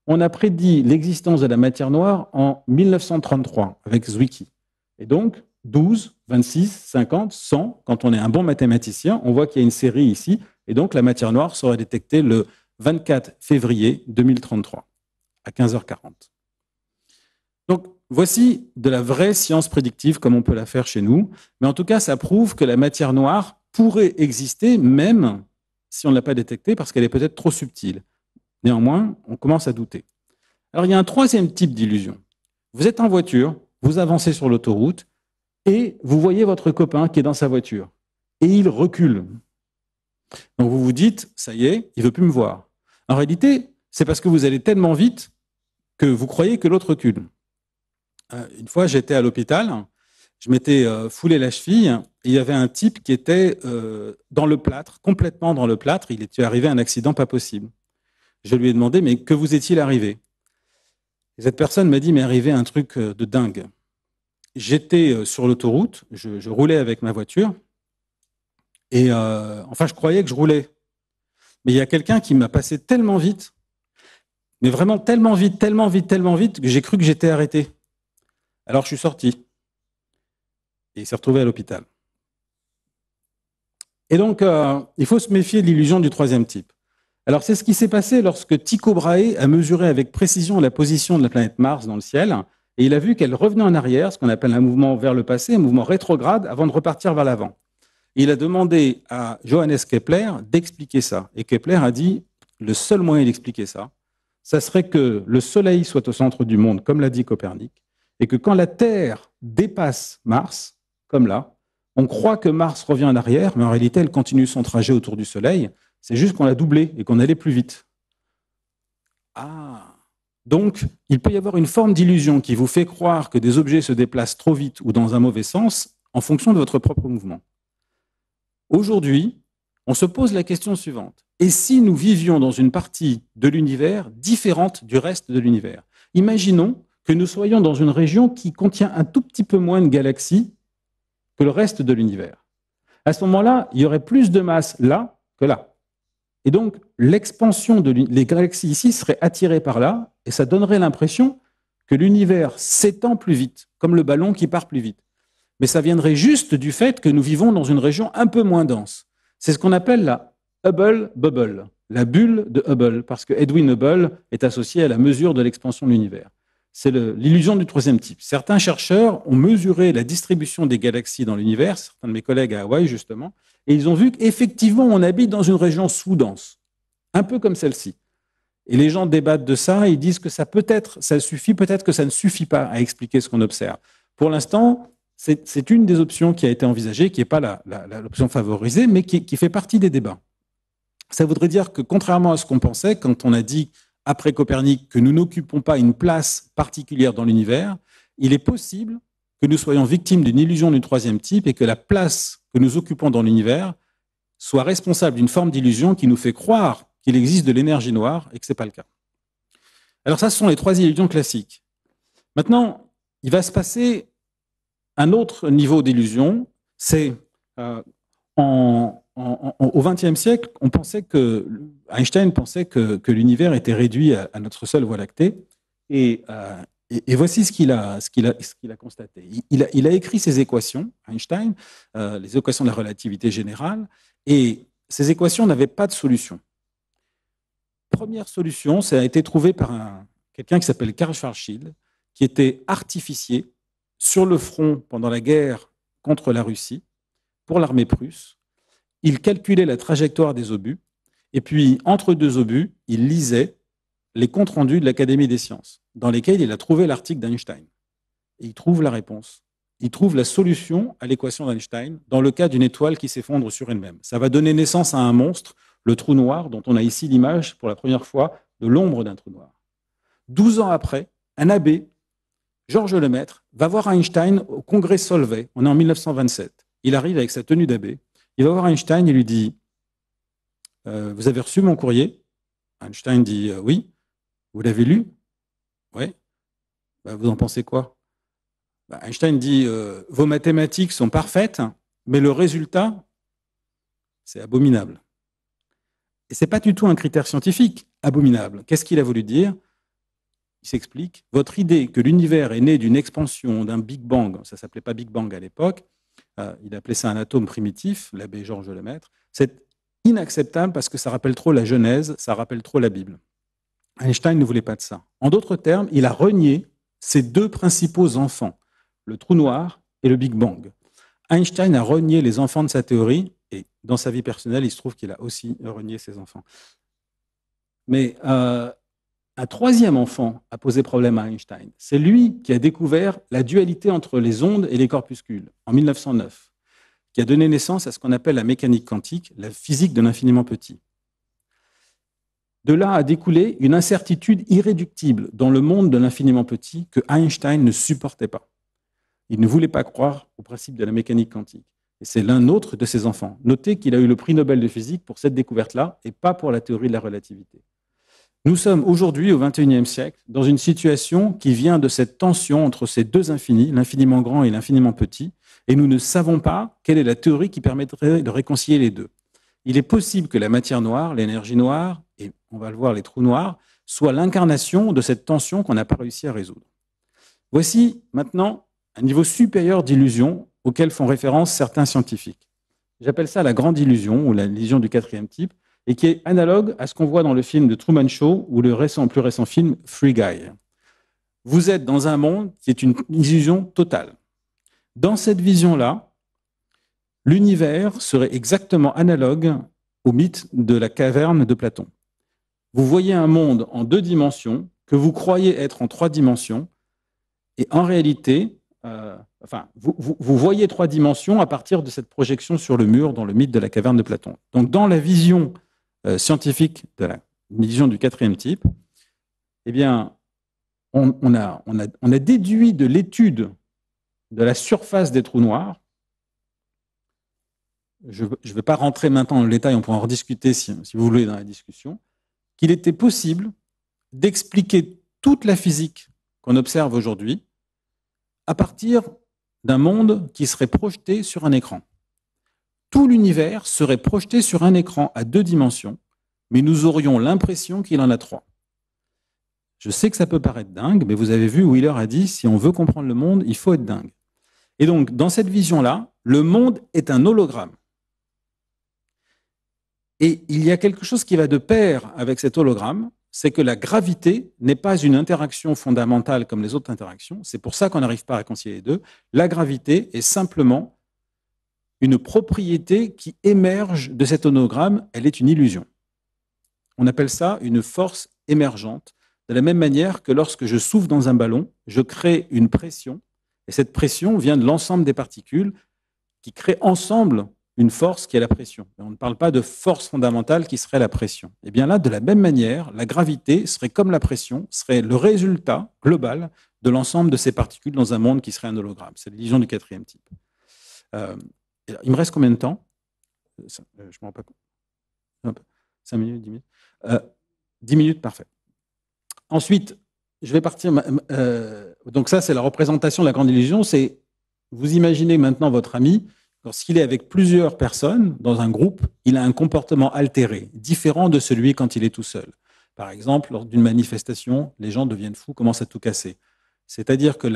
On a prédit l'existence de la matière noire en 1933 avec Zwicky. Et donc, 12, 26, 50, 100. Quand on est un bon mathématicien, on voit qu'il y a une série ici. Et donc, la matière noire sera détectée le 24 février 2033 à 15h40. Donc, voici de la vraie science prédictive comme on peut la faire chez nous. Mais en tout cas, ça prouve que la matière noire pourrait exister même si on ne l'a pas détectée parce qu'elle est peut-être trop subtile. Néanmoins, on commence à douter. Alors, il y a un troisième type d'illusion. Vous êtes en voiture, vous avancez sur l'autoroute et vous voyez votre copain qui est dans sa voiture. Et il recule. Donc, vous vous dites, ça y est, il ne veut plus me voir. En réalité, c'est parce que vous allez tellement vite que vous croyez que l'autre recule. Une fois, j'étais à l'hôpital, je m'étais foulé la cheville et il y avait un type qui était dans le plâtre, complètement dans le plâtre. Il était arrivé à un accident pas possible. Je lui ai demandé, mais que vous est-il arrivé? Et cette personne m'a dit, mais arrivé un truc de dingue. J'étais sur l'autoroute, je roulais avec ma voiture et enfin, je croyais que je roulais. Mais il y a quelqu'un qui m'a passé tellement vite, mais vraiment tellement vite, tellement vite, tellement vite que j'ai cru que j'étais arrêté. Alors, je suis sorti. Et il s'est retrouvé à l'hôpital. Et donc, il faut se méfier de l'illusion du troisième type. Alors, c'est ce qui s'est passé lorsque Tycho Brahe a mesuré avec précision la position de la planète Mars dans le ciel, et il a vu qu'elle revenait en arrière, ce qu'on appelle un mouvement vers le passé, un mouvement rétrograde, avant de repartir vers l'avant. Il a demandé à Johannes Kepler d'expliquer ça. Et Kepler a dit, le seul moyen d'expliquer ça, ça serait que le Soleil soit au centre du monde, comme l'a dit Copernic, et que quand la Terre dépasse Mars, comme là, on croit que Mars revient en arrière, mais en réalité, elle continue son trajet autour du Soleil. C'est juste qu'on l'a doublé et qu'on allait plus vite. Ah, donc, il peut y avoir une forme d'illusion qui vous fait croire que des objets se déplacent trop vite ou dans un mauvais sens en fonction de votre propre mouvement. Aujourd'hui, on se pose la question suivante. Et si nous vivions dans une partie de l'univers différente du reste de l'univers? Imaginons que nous soyons dans une région qui contient un tout petit peu moins de galaxies que le reste de l'univers. À ce moment-là, il y aurait plus de masse là que là. Et donc, l'expansion des galaxies ici serait attirée par là, et ça donnerait l'impression que l'univers s'étend plus vite, comme le ballon qui part plus vite. Mais ça viendrait juste du fait que nous vivons dans une région un peu moins dense. C'est ce qu'on appelle la Hubble Bubble, la bulle de Hubble, parce que Edwin Hubble est associé à la mesure de l'expansion de l'univers. C'est l'illusion du troisième type. Certains chercheurs ont mesuré la distribution des galaxies dans l'univers, certains de mes collègues à Hawaï justement, et ils ont vu qu'effectivement on habite dans une région sous-dense, un peu comme celle-ci. Et les gens débattent de ça et ils disent que ça peut-être, ça suffit, peut-être que ça ne suffit pas à expliquer ce qu'on observe. Pour l'instant, c'est une des options qui a été envisagée, qui n'est pas l'option favorisée, mais qui fait partie des débats. Ça voudrait dire que, contrairement à ce qu'on pensait, quand on a dit, après Copernic, que nous n'occupons pas une place particulière dans l'univers, il est possible que nous soyons victimes d'une illusion du troisième type et que la place que nous occupons dans l'univers soit responsable d'une forme d'illusion qui nous fait croire qu'il existe de l'énergie noire et que ce n'est pas le cas. Alors ça, ce sont les trois illusions classiques. Maintenant, il va se passer un autre niveau d'illusion, c'est au XXe siècle, Einstein pensait que l'univers était réduit à notre seule Voie lactée, et voici ce qu'il a constaté. Il a écrit ses équations, Einstein, les équations de la relativité générale, et ces équations n'avaient pas de solution. Première solution, ça a été trouvé par quelqu'un qui s'appelle Karl Schwarzschild, qui était artificier sur le front pendant la guerre contre la Russie, pour l'armée prusse. Il calculait la trajectoire des obus, et puis, entre deux obus, il lisait les comptes rendus de l'Académie des sciences, dans lesquels il a trouvé l'article d'Einstein. Et il trouve la réponse. Il trouve la solution à l'équation d'Einstein dans le cas d'une étoile qui s'effondre sur elle-même. Ça va donner naissance à un monstre, le trou noir, dont on a ici l'image pour la première fois de l'ombre d'un trou noir. 12 ans après, un abbé, Georges Lemaître, va voir Einstein au congrès Solvay. On est en 1927. Il arrive avec sa tenue d'abbé. Il va voir Einstein et lui dit « Vous avez reçu mon courrier ?» Einstein dit « Oui. » « Vous l'avez lu ?»« Oui. » « Vous en pensez quoi ?» Einstein dit « Vos mathématiques sont parfaites, mais le résultat, c'est abominable. » Et ce n'est pas du tout un critère scientifique, abominable. Qu'est-ce qu'il a voulu dire? il s'explique. Votre idée que l'univers est né d'une expansion, d'un Big Bang, ça ne s'appelait pas Big Bang à l'époque, il appelait ça un atome primitif, l'abbé Georges Lemaître, c'est inacceptable parce que ça rappelle trop la Genèse, ça rappelle trop la Bible. Einstein ne voulait pas de ça. En d'autres termes, il a renié ses deux principaux enfants, le trou noir et le Big Bang. Einstein a renié les enfants de sa théorie, et dans sa vie personnelle, il se trouve qu'il a aussi renié ses enfants. Mais un troisième enfant a posé problème à Einstein. C'est lui qui a découvert la dualité entre les ondes et les corpuscules, en 1909, qui a donné naissance à ce qu'on appelle la mécanique quantique, la physique de l'infiniment petit. De là a découlé une incertitude irréductible dans le monde de l'infiniment petit que Einstein ne supportait pas. Il ne voulait pas croire au principe de la mécanique quantique. Et c'est l'un autre de ses enfants. Notez qu'il a eu le prix Nobel de physique pour cette découverte-là et pas pour la théorie de la relativité. Nous sommes aujourd'hui, au XXIe siècle, dans une situation qui vient de cette tension entre ces deux infinis, l'infiniment grand et l'infiniment petit, et nous ne savons pas quelle est la théorie qui permettrait de réconcilier les deux. Il est possible que la matière noire, l'énergie noire, et on va le voir, les trous noirs, soient l'incarnation de cette tension qu'on n'a pas réussi à résoudre. Voici maintenant un niveau supérieur d'illusion auquel font référence certains scientifiques. J'appelle ça la grande illusion, ou l'illusion du quatrième type, et qui est analogue à ce qu'on voit dans le film de Truman Show ou le plus récent film Free Guy. Vous êtes dans un monde qui est une illusion totale. Dans cette vision-là, l'univers serait exactement analogue au mythe de la caverne de Platon. Vous voyez un monde en 2 dimensions que vous croyez être en 3 dimensions, et en réalité, vous voyez 3 dimensions à partir de cette projection sur le mur dans le mythe de la caverne de Platon. Donc, dans la vision scientifique de la vision du quatrième type, eh bien, on a déduit de l'étude de la surface des trous noirs. Je ne vais pas rentrer maintenant dans le détail, on pourra en rediscuter si vous voulez dans la discussion, qu'il était possible d'expliquer toute la physique qu'on observe aujourd'hui à partir d'un monde qui serait projeté sur un écran. Tout l'univers serait projeté sur un écran à 2 dimensions, mais nous aurions l'impression qu'il en a 3. Je sais que ça peut paraître dingue, mais vous avez vu, Wheeler a dit, si on veut comprendre le monde, il faut être dingue. Et donc, dans cette vision-là, le monde est un hologramme. Et il y a quelque chose qui va de pair avec cet hologramme, c'est que la gravité n'est pas une interaction fondamentale comme les autres interactions. C'est pour ça qu'on n'arrive pas à réconcilier les deux. La gravité est simplement une propriété qui émerge de cet hologramme. Elle est une illusion. On appelle ça une force émergente, de la même manière que lorsque je souffle dans un ballon, je crée une pression, et cette pression vient de l'ensemble des particules qui créent ensemble une force qui est la pression. Et on ne parle pas de force fondamentale qui serait la pression. Et bien là, de la même manière, la gravité serait comme la pression, serait le résultat global de l'ensemble de ces particules dans un monde qui serait un hologramme. C'est l'illusion du quatrième type. Il me reste combien de temps? Je ne me rends pas compte. 5 minutes, 10 minutes 10 minutes, parfait. Ensuite, je vais partir... donc ça, c'est la représentation de la grande illusion. C'est, vous imaginez maintenant votre ami, lorsqu'il est avec plusieurs personnes dans un groupe, il a un comportement altéré, différent de celui quand il est tout seul. Par exemple, lors d'une manifestation, les gens deviennent fous, commencent à tout casser. C'est-à-dire que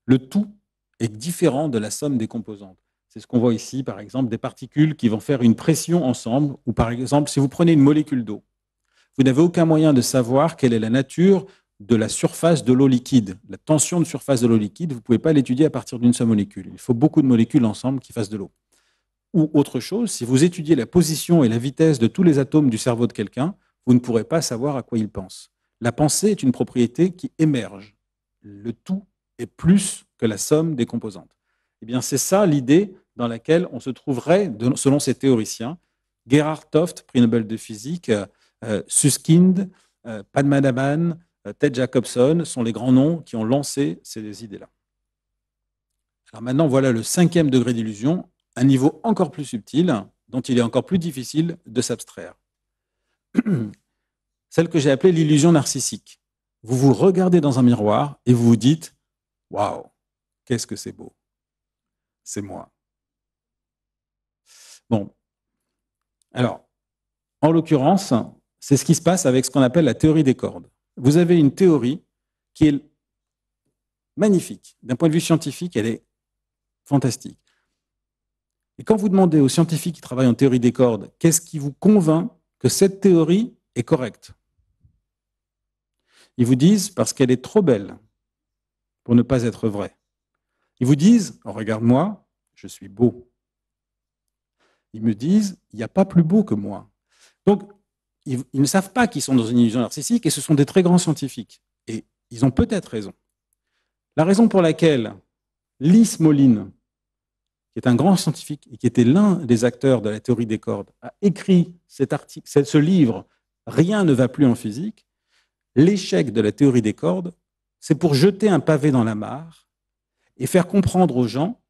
le tout est différent de la somme des composantes. C'est ce qu'on voit ici, par exemple, des particules qui vont faire une pression ensemble, ou par exemple, si vous prenez une molécule d'eau, vous n'avez aucun moyen de savoir quelle est la nature de la surface de l'eau liquide. La tension de surface de l'eau liquide, vous ne pouvez pas l'étudier à partir d'une seule molécule. Il faut beaucoup de molécules ensemble qui fassent de l'eau. Ou autre chose, si vous étudiez la position et la vitesse de tous les atomes du cerveau de quelqu'un, vous ne pourrez pas savoir à quoi il pense. La pensée est une propriété qui émerge. Le tout est plus que la somme des composantes. Eh bien, c'est ça l'idée dans laquelle on se trouverait, selon ces théoriciens. Gerhard Toft, prix Nobel de physique, Susskind, Padmanabhan, Ted Jacobson sont les grands noms qui ont lancé ces idées-là. Alors maintenant, voilà le 5e degré d'illusion, un niveau encore plus subtil, dont il est encore plus difficile de s'abstraire. Celle que j'ai appelée l'illusion narcissique. Vous vous regardez dans un miroir et vous vous dites « Waouh, qu'est-ce que c'est beau, c'est moi ». Bon, alors, en l'occurrence, c'est ce qui se passe avec ce qu'on appelle la théorie des cordes. Vous avez une théorie qui est magnifique. D'un point de vue scientifique, elle est fantastique. Et quand vous demandez aux scientifiques qui travaillent en théorie des cordes, qu'est-ce qui vous convainc que cette théorie est correcte? Ils vous disent parce qu'elle est trop belle pour ne pas être vraie. Ils vous disent, oh, regarde-moi, je suis beau. Ils me disent, il n'y a pas plus beau que moi. Donc, ils ne savent pas qu'ils sont dans une illusion narcissique et ce sont des très grands scientifiques. Et ils ont peut-être raison. La raison pour laquelle Lys Moline, qui est un grand scientifique et qui était l'un des acteurs de la théorie des cordes, a écrit ce livre « Rien ne va plus en physique », l'échec de la théorie des cordes, c'est pour jeter un pavé dans la mare et faire comprendre aux gens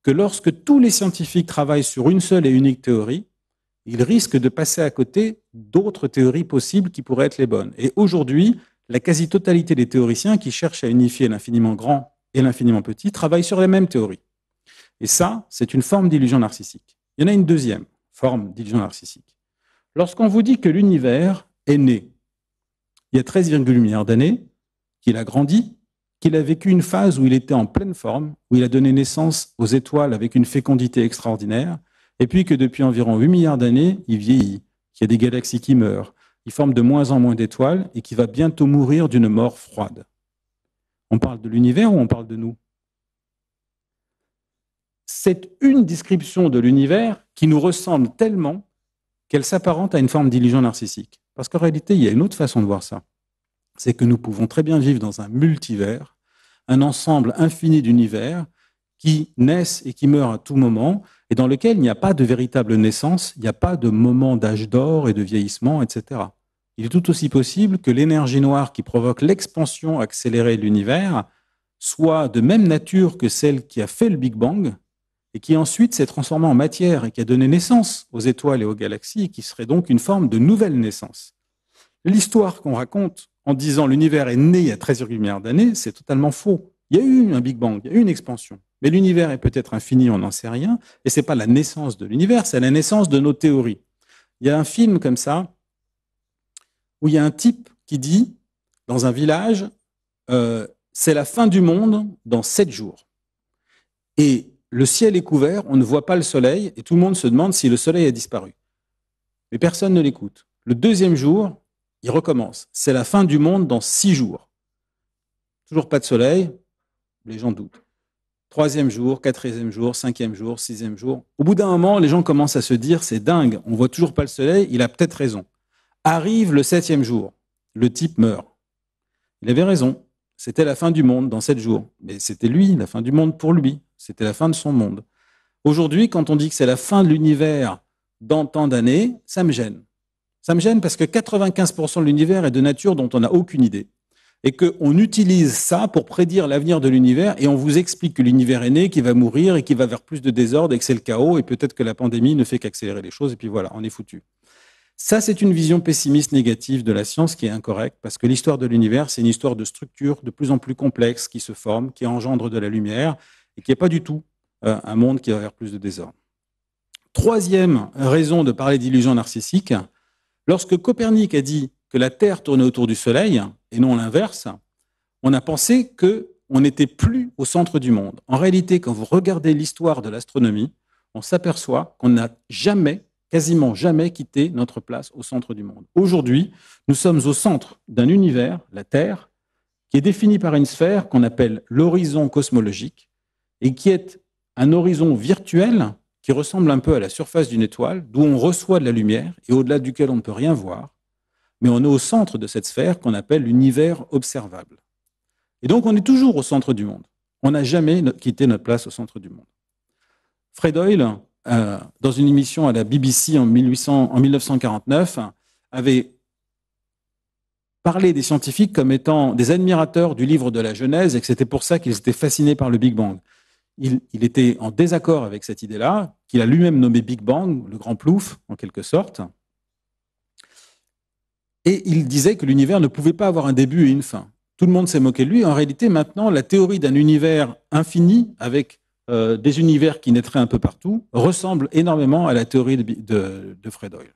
que lorsque tous les scientifiques travaillent sur une seule et unique théorie, ils risquent de passer à côté d'autres théories possibles qui pourraient être les bonnes. Et aujourd'hui, la quasi-totalité des théoriciens qui cherchent à unifier l'infiniment grand et l'infiniment petit travaillent sur les mêmes théories. Et ça, c'est une forme d'illusion narcissique. Il y en a une deuxième forme d'illusion narcissique. Lorsqu'on vous dit que l'univers est né il y a 13,8 milliards d'années, qu'il a grandi, qu'il a vécu une phase où il était en pleine forme, où il a donné naissance aux étoiles avec une fécondité extraordinaire, et puis que depuis environ 8 milliards d'années, il vieillit, qu'il y a des galaxies qui meurent, il forme de moins en moins d'étoiles et qu'il va bientôt mourir d'une mort froide. On parle de l'univers ou on parle de nous? C'est une description de l'univers qui nous ressemble tellement qu'elle s'apparente à une forme d'illusion narcissique. Parce qu'en réalité, il y a une autre façon de voir ça. C'est que nous pouvons très bien vivre dans un multivers, un ensemble infini d'univers qui naissent et qui meurent à tout moment, et dans lequel il n'y a pas de véritable naissance, il n'y a pas de moment d'âge d'or et de vieillissement, etc. Il est tout aussi possible que l'énergie noire qui provoque l'expansion accélérée de l'univers soit de même nature que celle qui a fait le Big Bang, et qui ensuite s'est transformée en matière et qui a donné naissance aux étoiles et aux galaxies, et qui serait donc une forme de nouvelle naissance. L'histoire qu'on raconte en disant l'univers est né il y a 13,8 milliards d'années, c'est totalement faux. Il y a eu un Big Bang, il y a eu une expansion. Mais l'univers est peut-être infini, on n'en sait rien, et ce n'est pas la naissance de l'univers, c'est la naissance de nos théories. Il y a un film comme ça, où il y a un type qui dit, dans un village, c'est la fin du monde dans 7 jours. Et le ciel est couvert, on ne voit pas le soleil, et tout le monde se demande si le soleil a disparu. Mais personne ne l'écoute. Le deuxième jour, il recommence. C'est la fin du monde dans 6 jours. Toujours pas de soleil, les gens doutent. 3e jour, 4e jour, 5e jour, 6e jour. Au bout d'un moment, les gens commencent à se dire, c'est dingue, on voit toujours pas le soleil, il a peut-être raison. Arrive le 7e jour, le type meurt. Il avait raison, c'était la fin du monde dans 7 jours. Mais c'était lui, la fin du monde pour lui. C'était la fin de son monde. Aujourd'hui, quand on dit que c'est la fin de l'univers dans tant d'années, ça me gêne. Ça me gêne parce que 95% de l'univers est de nature dont on n'a aucune idée. Et qu'on utilise ça pour prédire l'avenir de l'univers et on vous explique que l'univers est né, qu'il va mourir et qu'il va vers plus de désordre et que c'est le chaos et peut-être que la pandémie ne fait qu'accélérer les choses et puis voilà, on est foutu. Ça, c'est une vision pessimiste négative de la science qui est incorrecte parce que l'histoire de l'univers, c'est une histoire de structure de plus en plus complexe qui se forme, qui engendre de la lumière et qui n'est pas du tout un monde qui va vers plus de désordre. Troisième raison de parler d'illusion narcissique, lorsque Copernic a dit que la Terre tournait autour du Soleil, et non l'inverse, on a pensé qu'on n'était plus au centre du monde. En réalité, quand vous regardez l'histoire de l'astronomie, on s'aperçoit qu'on n'a jamais, quasiment jamais quitté notre place au centre du monde. Aujourd'hui, nous sommes au centre d'un univers, la Terre, qui est défini par une sphère qu'on appelle l'horizon cosmologique, et qui est un horizon virtuel qui ressemble un peu à la surface d'une étoile, d'où on reçoit de la lumière et au-delà duquel on ne peut rien voir, mais on est au centre de cette sphère qu'on appelle l'univers observable. Et donc on est toujours au centre du monde. On n'a jamais quitté notre place au centre du monde. Fred Hoyle, dans une émission à la BBC en 1949, avait parlé des scientifiques comme étant des admirateurs du livre de la Genèse et que c'était pour ça qu'ils étaient fascinés par le Big Bang. Il était en désaccord avec cette idée-là, qu'il a lui-même nommé Big Bang, le grand plouf, en quelque sorte. Et il disait que l'univers ne pouvait pas avoir un début et une fin. Tout le monde s'est moqué de lui. En réalité, maintenant, la théorie d'un univers infini, avec des univers qui naîtraient un peu partout, ressemble énormément à la théorie de Fred Hoyle.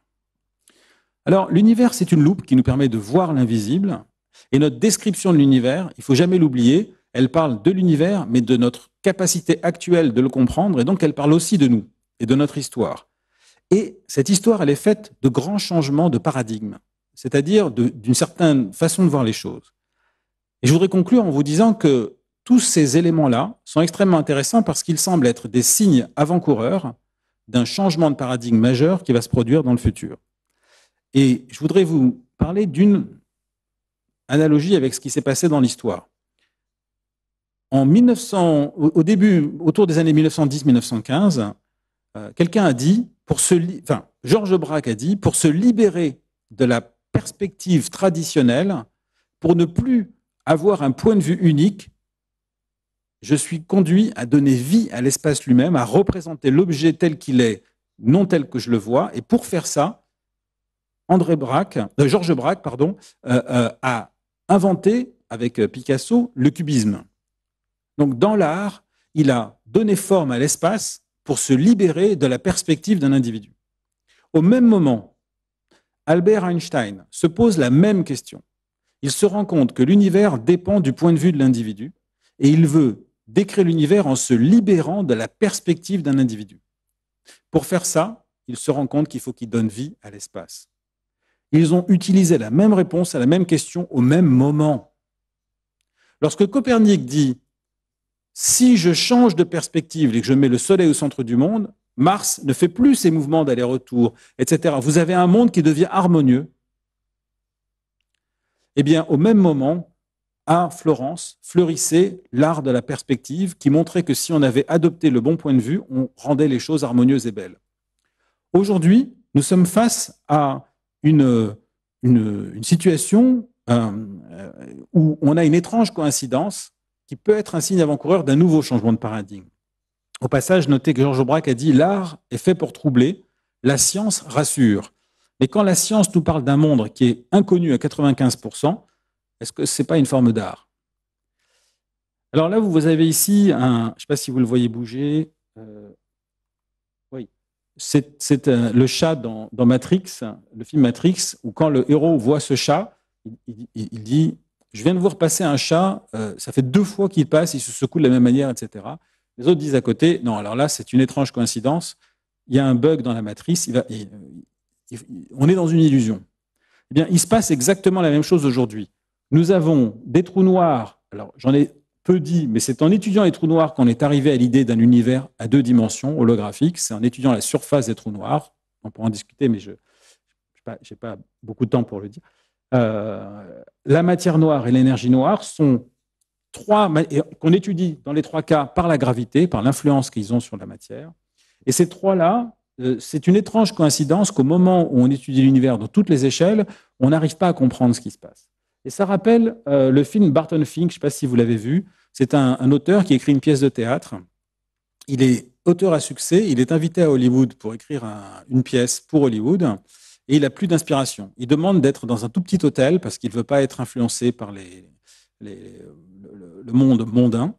Alors, l'univers, c'est une loupe qui nous permet de voir l'invisible, Et notre description de l'univers, il ne faut jamais l'oublier, elle parle de l'univers, mais de notre capacité actuelle de le comprendre, et donc elle parle aussi de nous et de notre histoire. Et cette histoire, elle est faite de grands changements de paradigme, c'est-à-dire d'une certaine façon de voir les choses. Et je voudrais conclure en vous disant que tous ces éléments-là sont extrêmement intéressants parce qu'ils semblent être des signes avant-coureurs d'un changement de paradigme majeur qui va se produire dans le futur. Et je voudrais vous parler d'une analogie avec ce qui s'est passé dans l'histoire. En 1900, au début, autour des années 1910-1915, quelqu'un a dit, Georges Braque a dit, pour se libérer de la perspective traditionnelle, pour ne plus avoir un point de vue unique, je suis conduit à donner vie à l'espace lui-même, à représenter l'objet tel qu'il est, non tel que je le vois. Et pour faire ça, Georges Braque a inventé, avec Picasso, le cubisme. Donc, dans l'art, il a donné forme à l'espace pour se libérer de la perspective d'un individu. Au même moment, Albert Einstein se pose la même question. Il se rend compte que l'univers dépend du point de vue de l'individu et il veut décrire l'univers en se libérant de la perspective d'un individu. Pour faire ça, il se rend compte qu'il faut qu'il donne vie à l'espace. Ils ont utilisé la même réponse à la même question au même moment. Lorsque Copernic dit « Si je change de perspective et que je mets le Soleil au centre du monde, Mars ne fait plus ses mouvements d'aller-retour, etc. Vous avez un monde qui devient harmonieux. » Eh bien, au même moment, à Florence, fleurissait l'art de la perspective qui montrait que si on avait adopté le bon point de vue, on rendait les choses harmonieuses et belles. Aujourd'hui, nous sommes face à une situation où on a une étrange coïncidence qui peut être un signe avant-coureur d'un nouveau changement de paradigme. Au passage, notez que Georges Braque a dit « L'art est fait pour troubler, la science rassure ». Mais quand la science nous parle d'un monde qui est inconnu à 95%, est-ce que ce n'est pas une forme d'art? Alors là, vous avez ici, je ne sais pas si vous le voyez bouger, oui, c'est le chat dans Matrix, le film Matrix, où quand le héros voit ce chat, il dit « Je viens de voir passer un chat, ça fait 2 fois qu'il passe, il se secoue de la même manière, etc. » Les autres disent à côté « Non, alors là, c'est une étrange coïncidence, il y a un bug dans la matrice, on est dans une illusion. » Eh bien, il se passe exactement la même chose aujourd'hui. Nous avons des trous noirs, alors j'en ai peu dit, mais c'est en étudiant les trous noirs qu'on est arrivé à l'idée d'un univers à 2 dimensions, holographique. C'est en étudiant la surface des trous noirs, on pourra en discuter, mais je n'ai pas beaucoup de temps pour le dire. La matière noire et l'énergie noire sont qu'on étudie dans les 3 cas par la gravité, par l'influence qu'ils ont sur la matière. Et ces 3-là, c'est une étrange coïncidence qu'au moment où on étudie l'univers dans toutes les échelles, on n'arrive pas à comprendre ce qui se passe. Et ça rappelle le film Barton Fink, je ne sais pas si vous l'avez vu. C'est un auteur qui écrit une pièce de théâtre. Il est auteur à succès, il est invité à Hollywood pour écrire une pièce pour Hollywood, et il n'a plus d'inspiration. Il demande d'être dans un tout petit hôtel parce qu'il ne veut pas être influencé par le monde mondain.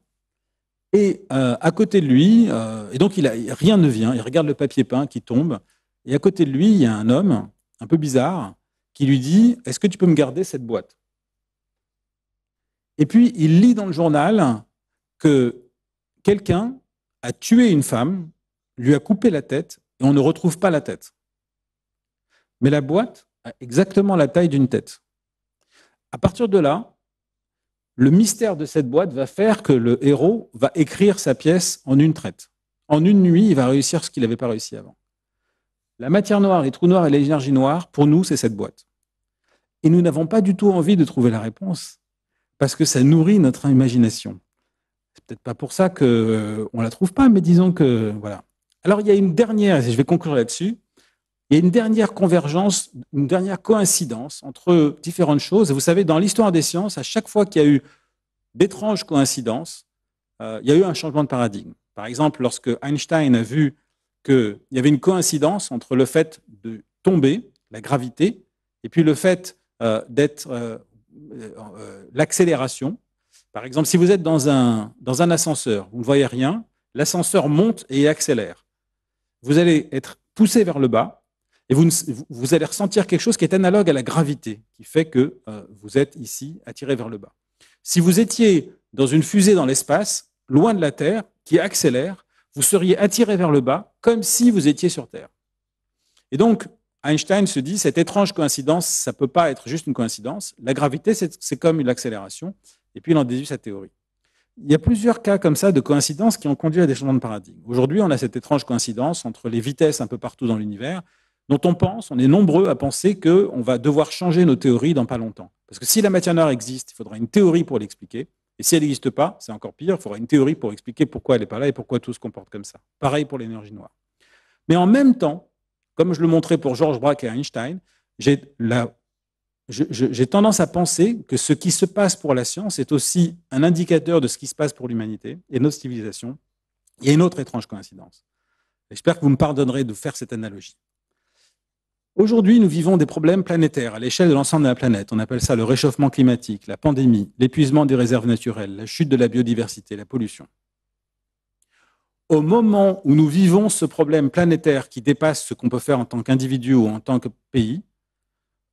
Et à côté de lui, et donc rien ne vient, il regarde le papier peint qui tombe, et à côté de lui, il y a un homme un peu bizarre qui lui dit « Est-ce que tu peux me garder cette boîte ?» Et puis, il lit dans le journal que quelqu'un a tué une femme, lui a coupé la tête, et on ne retrouve pas la tête. Mais la boîte a exactement la taille d'une tête. À partir de là, le mystère de cette boîte va faire que le héros va écrire sa pièce en une traite. En une nuit, il va réussir ce qu'il n'avait pas réussi avant. La matière noire, les trous noirs et l'énergie noire, pour nous, c'est cette boîte. Et nous n'avons pas du tout envie de trouver la réponse, parce que ça nourrit notre imagination. C'est peut-être pas pour ça qu'on ne la trouve pas, mais disons que voilà. Alors il y a une dernière, et je vais conclure là-dessus, il y a une dernière convergence, une dernière coïncidence entre différentes choses. Et vous savez, dans l'histoire des sciences, à chaque fois qu'il y a eu d'étranges coïncidences, il y a eu un changement de paradigme. Par exemple, lorsque Einstein a vu qu'il y avait une coïncidence entre le fait de tomber, la gravité, et puis le fait d'être l'accélération. Par exemple, si vous êtes dans un ascenseur, vous ne voyez rien, l'ascenseur monte et accélère. Vous allez être poussé vers le bas, Et vous allez ressentir quelque chose qui est analogue à la gravité, qui fait que vous êtes ici attiré vers le bas. Si vous étiez dans une fusée dans l'espace, loin de la Terre, qui accélère, vous seriez attiré vers le bas comme si vous étiez sur Terre. Et donc, Einstein se dit, cette étrange coïncidence, ça ne peut pas être juste une coïncidence. La gravité, c'est comme une accélération. Et puis, il en déduit sa théorie. Il y a plusieurs cas comme ça de coïncidences qui ont conduit à des changements de paradigme. Aujourd'hui, on a cette étrange coïncidence entre les vitesses un peu partout dans l'univers, dont on est nombreux à penser qu'on va devoir changer nos théories dans pas longtemps. Parce que si la matière noire existe, il faudra une théorie pour l'expliquer. Et si elle n'existe pas, c'est encore pire, il faudra une théorie pour expliquer pourquoi elle n'est pas là et pourquoi tout se comporte comme ça. Pareil pour l'énergie noire. Mais en même temps, comme je le montrais pour Georges Braque et Einstein, j'ai tendance à penser que ce qui se passe pour la science est aussi un indicateur de ce qui se passe pour l'humanité et notre civilisation. Il y a une autre étrange coïncidence. J'espère que vous me pardonnerez de faire cette analogie. Aujourd'hui, nous vivons des problèmes planétaires à l'échelle de l'ensemble de la planète. On appelle ça le réchauffement climatique, la pandémie, l'épuisement des réserves naturelles, la chute de la biodiversité, la pollution. Au moment où nous vivons ce problème planétaire qui dépasse ce qu'on peut faire en tant qu'individu ou en tant que pays,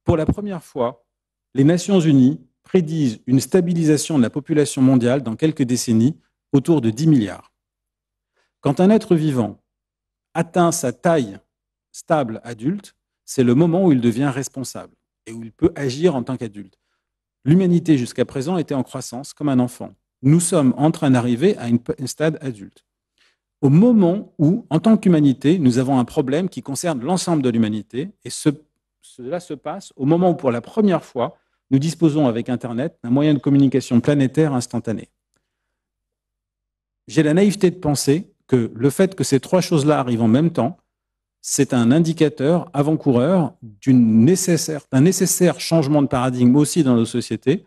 pour la première fois, les Nations Unies prédisent une stabilisation de la population mondiale dans quelques décennies autour de 10 milliards. Quand un être vivant atteint sa taille stable adulte, c'est le moment où il devient responsable et où il peut agir en tant qu'adulte. L'humanité jusqu'à présent était en croissance comme un enfant. Nous sommes en train d'arriver à un stade adulte. Au moment où, en tant qu'humanité, nous avons un problème qui concerne l'ensemble de l'humanité, et cela se passe au moment où, pour la première fois, nous disposons avec Internet d'un moyen de communication planétaire instantané. J'ai la naïveté de penser que le fait que ces trois choses-là arrivent en même temps, c'est un indicateur avant-coureur d'un nécessaire changement de paradigme aussi dans nos sociétés,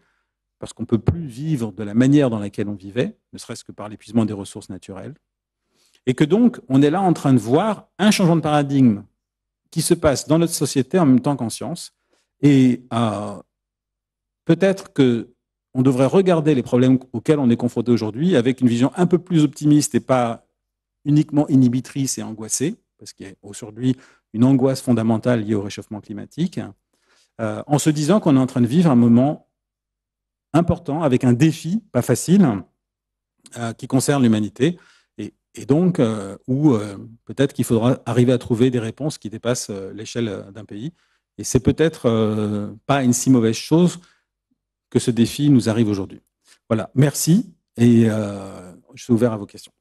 parce qu'on ne peut plus vivre de la manière dans laquelle on vivait, ne serait-ce que par l'épuisement des ressources naturelles. Et que donc, on est là en train de voir un changement de paradigme qui se passe dans notre société en même temps qu'en science. Et peut-être qu'on devrait regarder les problèmes auxquels on est confronté aujourd'hui avec une vision un peu plus optimiste et pas uniquement inhibitrice et angoissée, parce qu'il y a aujourd'hui une angoisse fondamentale liée au réchauffement climatique, en se disant qu'on est en train de vivre un moment important avec un défi, pas facile, qui concerne l'humanité. Et donc, où peut-être qu'il faudra arriver à trouver des réponses qui dépassent l'échelle d'un pays. Et c'est peut-être pas une si mauvaise chose que ce défi nous arrive aujourd'hui. Voilà, merci. Et je suis ouvert à vos questions.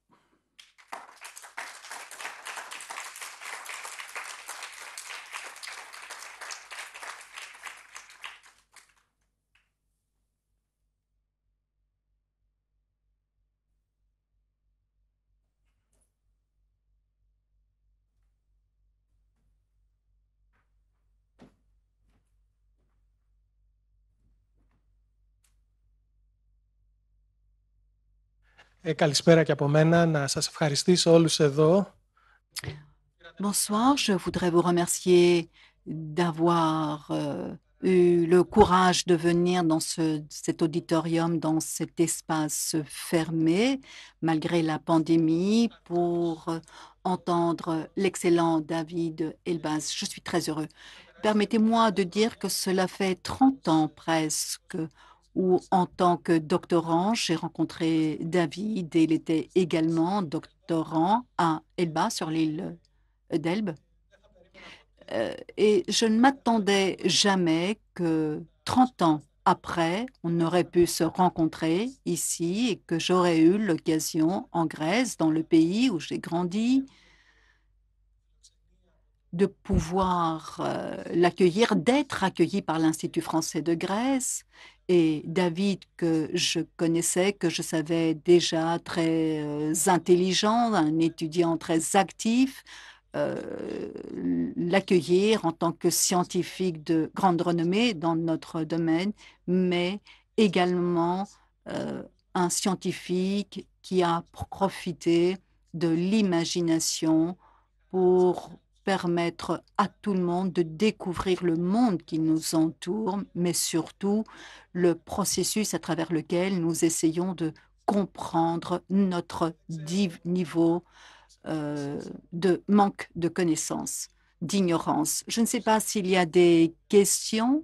Καλησπέρα και από μένα, να σας ευχαριστήσω όλους εδώ. Bonsoir, je voudrais vous remercier d'avoir eu le courage de venir dans cet auditorium, dans cet espace fermé, malgré la pandémie, pour entendre l'excellent David Elbaz. Je suis très heureux. Permettez-moi de dire que cela fait 30 ans presque où, en tant que doctorant, j'ai rencontré David et il était également doctorant à Elba, sur l'île d'Elbe. Et je ne m'attendais jamais que 30 ans après, on aurait pu se rencontrer ici et que j'aurais eu l'occasion en Grèce, dans le pays où j'ai grandi, de pouvoir l'accueillir, d'être accueilli par l'Institut français de Grèce. Et David, que je connaissais, que je savais déjà très intelligent, un étudiant très actif, l'accueillir en tant que scientifique de grande renommée dans notre domaine, mais également un scientifique qui a profité de l'imagination pour permettre à tout le monde de découvrir le monde qui nous entoure, mais surtout le processus à travers lequel nous essayons de comprendre notre niveau de manque de connaissances. d'ignorance. Je ne sais pas s'il y a des questions.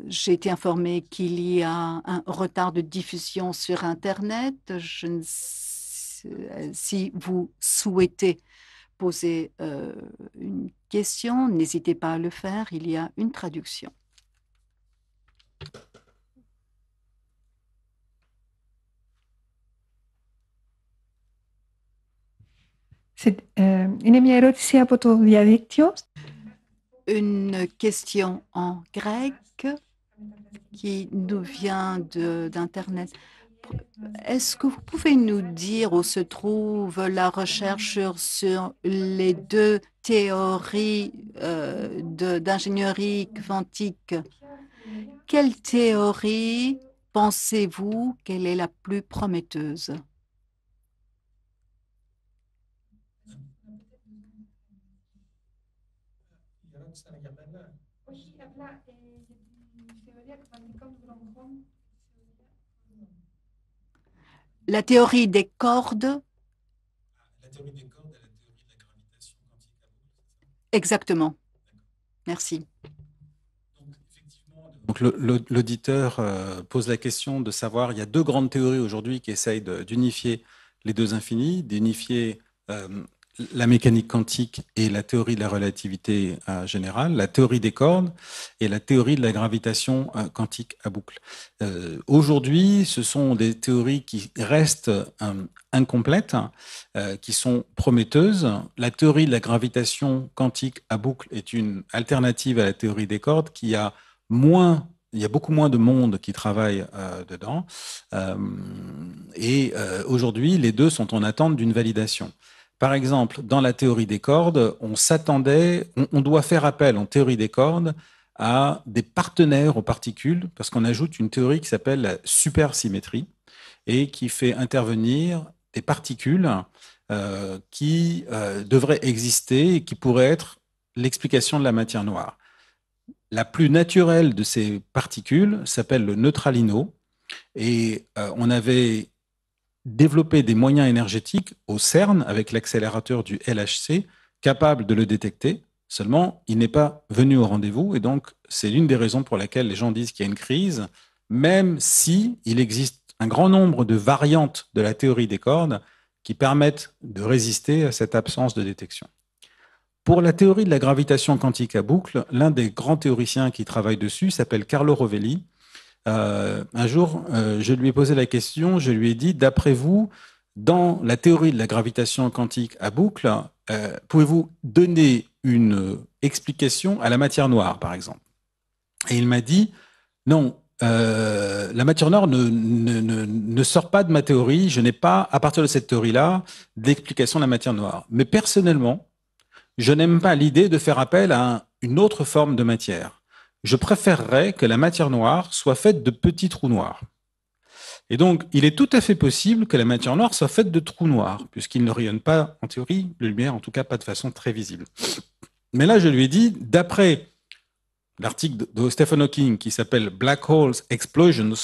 J'ai été informée qu'il y a un retard de diffusion sur Internet. Je ne sais, si vous souhaitez poser une question, n'hésitez pas à le faire. Il y a une traduction. Είναι μια ερώτηση από το διαδίκτυο. Une question en grec qui nous vient d'Internet. Est-ce que vous pouvez nous dire où se trouve la recherche sur les deux théories d'ingénierie quantique? Quelle théorie pensez-vous qu'elle est la plus prometteuse? La théorie des cordes. La théorie des cordes et la théorie de la gravitation quantique à boucle. Exactement. Merci. Donc, l'auditeur pose la question de savoir, il y a deux grandes théories aujourd'hui qui essayent d'unifier les deux infinis, d'unifier la mécanique quantique et la théorie de la relativité générale, la théorie des cordes et la théorie de la gravitation quantique à boucle. Aujourd'hui, ce sont des théories qui restent incomplètes, qui sont prometteuses. La théorie de la gravitation quantique à boucle est une alternative à la théorie des cordes qui a il y a beaucoup moins de monde qui travaille dedans. Aujourd'hui, les deux sont en attente d'une validation. Par exemple, dans la théorie des cordes, on doit faire appel en théorie des cordes à des partenaires aux particules, parce qu'on ajoute une théorie qui s'appelle la supersymétrie et qui fait intervenir des particules qui devraient exister et qui pourraient être l'explication de la matière noire. La plus naturelle de ces particules s'appelle le neutralino, et on avait développer des moyens énergétiques au CERN avec l'accélérateur du LHC capable de le détecter. Seulement, il n'est pas venu au rendez-vous et donc c'est l'une des raisons pour laquelle les gens disent qu'il y a une crise, même si il existe un grand nombre de variantes de la théorie des cordes qui permettent de résister à cette absence de détection. Pour la théorie de la gravitation quantique à boucle, l'un des grands théoriciens qui travaille dessus s'appelle Carlo Rovelli. Un jour, je lui ai posé la question, je lui ai dit, d'après vous, dans la théorie de la gravitation quantique à boucle, pouvez-vous donner une explication à la matière noire, par exemple? Et il m'a dit, non, la matière noire ne sort pas de ma théorie, je n'ai pas, à partir de cette théorie-là, d'explication de la matière noire. Mais personnellement, je n'aime pas l'idée de faire appel à une autre forme de matière. Je préférerais que la matière noire soit faite de petits trous noirs. Et donc, il est tout à fait possible que la matière noire soit faite de trous noirs, puisqu'il ne rayonne pas, en théorie, de lumière, en tout cas pas de façon très visible. Mais là, je lui ai dit, d'après l'article de Stephen Hawking qui s'appelle Black Holes Explosions,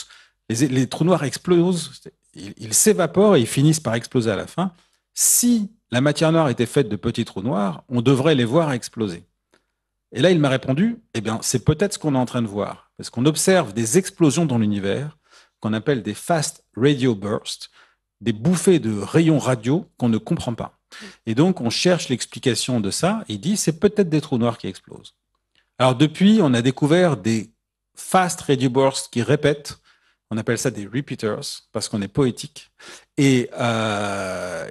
les trous noirs explosent, ils s'évaporent et ils finissent par exploser à la fin. Si la matière noire était faite de petits trous noirs, on devrait les voir exploser. Et là, il m'a répondu, eh bien, c'est peut-être ce qu'on est en train de voir, parce qu'on observe des explosions dans l'univers qu'on appelle des fast radio bursts, des bouffées de rayons radio qu'on ne comprend pas. Et donc, on cherche l'explication de ça, et il dit, c'est peut-être des trous noirs qui explosent. Alors, depuis, on a découvert des fast radio bursts qui répètent, on appelle ça des repeaters, parce qu'on est poétique, et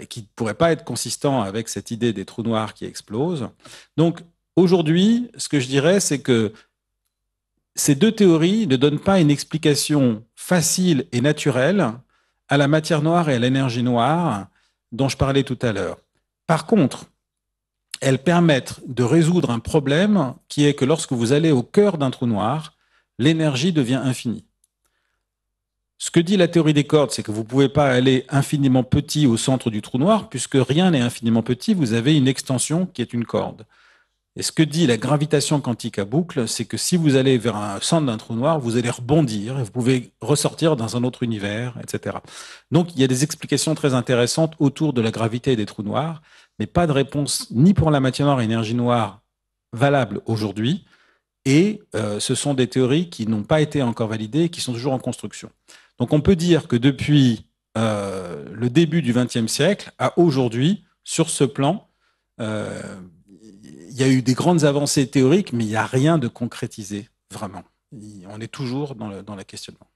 qui ne pourraient pas être consistants avec cette idée des trous noirs qui explosent. Donc, aujourd'hui, ce que je dirais, c'est que ces deux théories ne donnent pas une explication facile et naturelle à la matière noire et à l'énergie noire dont je parlais tout à l'heure. Par contre, elles permettent de résoudre un problème qui est que lorsque vous allez au cœur d'un trou noir, l'énergie devient infinie. Ce que dit la théorie des cordes, c'est que vous ne pouvez pas aller infiniment petit au centre du trou noir, puisque rien n'est infiniment petit, vous avez une extension qui est une corde. Et ce que dit la gravitation quantique à boucle, c'est que si vous allez vers un centre d'un trou noir, vous allez rebondir et vous pouvez ressortir dans un autre univers, etc. Donc, il y a des explications très intéressantes autour de la gravité des trous noirs, mais pas de réponse ni pour la matière noire et l'énergie noire valable aujourd'hui. Et ce sont des théories qui n'ont pas été encore validées et qui sont toujours en construction. Donc on peut dire que depuis le début du XXe siècle à aujourd'hui, sur ce plan, il y a eu des grandes avancées théoriques, mais il n'y a rien de concrétisé, vraiment. On est toujours dans le questionnement.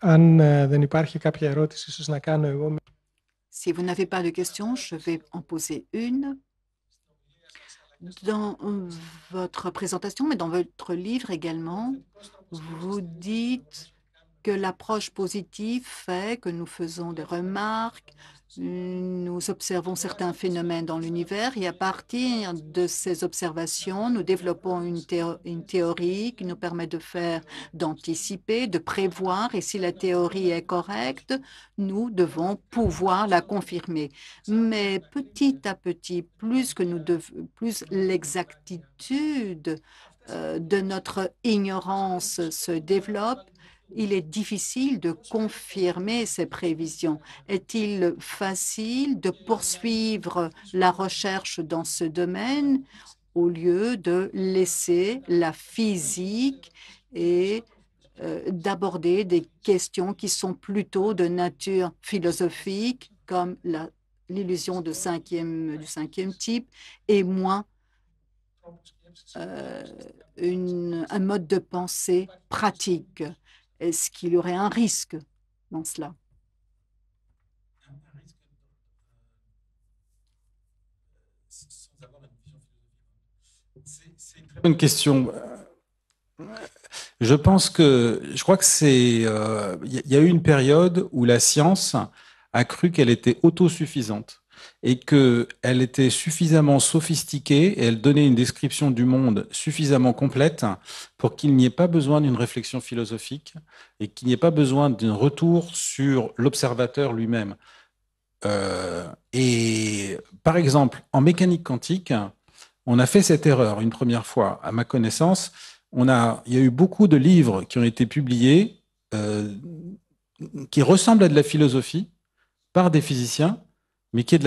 Αν δεν υπάρχει κάποια ερώτηση, ίσως να κάνω εγώ. Si vous n'avez pas de questions, je vais en poser une. Dans votre présentation, mais dans votre livre également, vous dites que l'approche positive fait que nous faisons des remarques, nous observons certains phénomènes dans l'univers et à partir de ces observations, nous développons une théorie qui nous permet d'anticiper, de prévoir et si la théorie est correcte, nous devons pouvoir la confirmer. Mais petit à petit, plus l'exactitude de notre ignorance se développe, il est difficile de confirmer ces prévisions. Est-il facile de poursuivre la recherche dans ce domaine au lieu de laisser la physique et d'aborder des questions qui sont plutôt de nature philosophique, comme l'illusion du cinquième type, et moins un mode de pensée pratique? Est-ce qu'il y aurait un risque dans cela? C'est une très bonne question. Je crois que il y a eu une période où la science a cru qu'elle était autosuffisante et qu'elle était suffisamment sophistiquée et elle donnait une description du monde suffisamment complète pour qu'il n'y ait pas besoin d'une réflexion philosophique et qu'il n'y ait pas besoin d'un retour sur l'observateur lui-même. Et par exemple, en mécanique quantique, on a fait cette erreur une première fois. À ma connaissance, il y a eu beaucoup de livres qui ont été publiés qui ressemblent à de la philosophie par des physiciens, mais qui est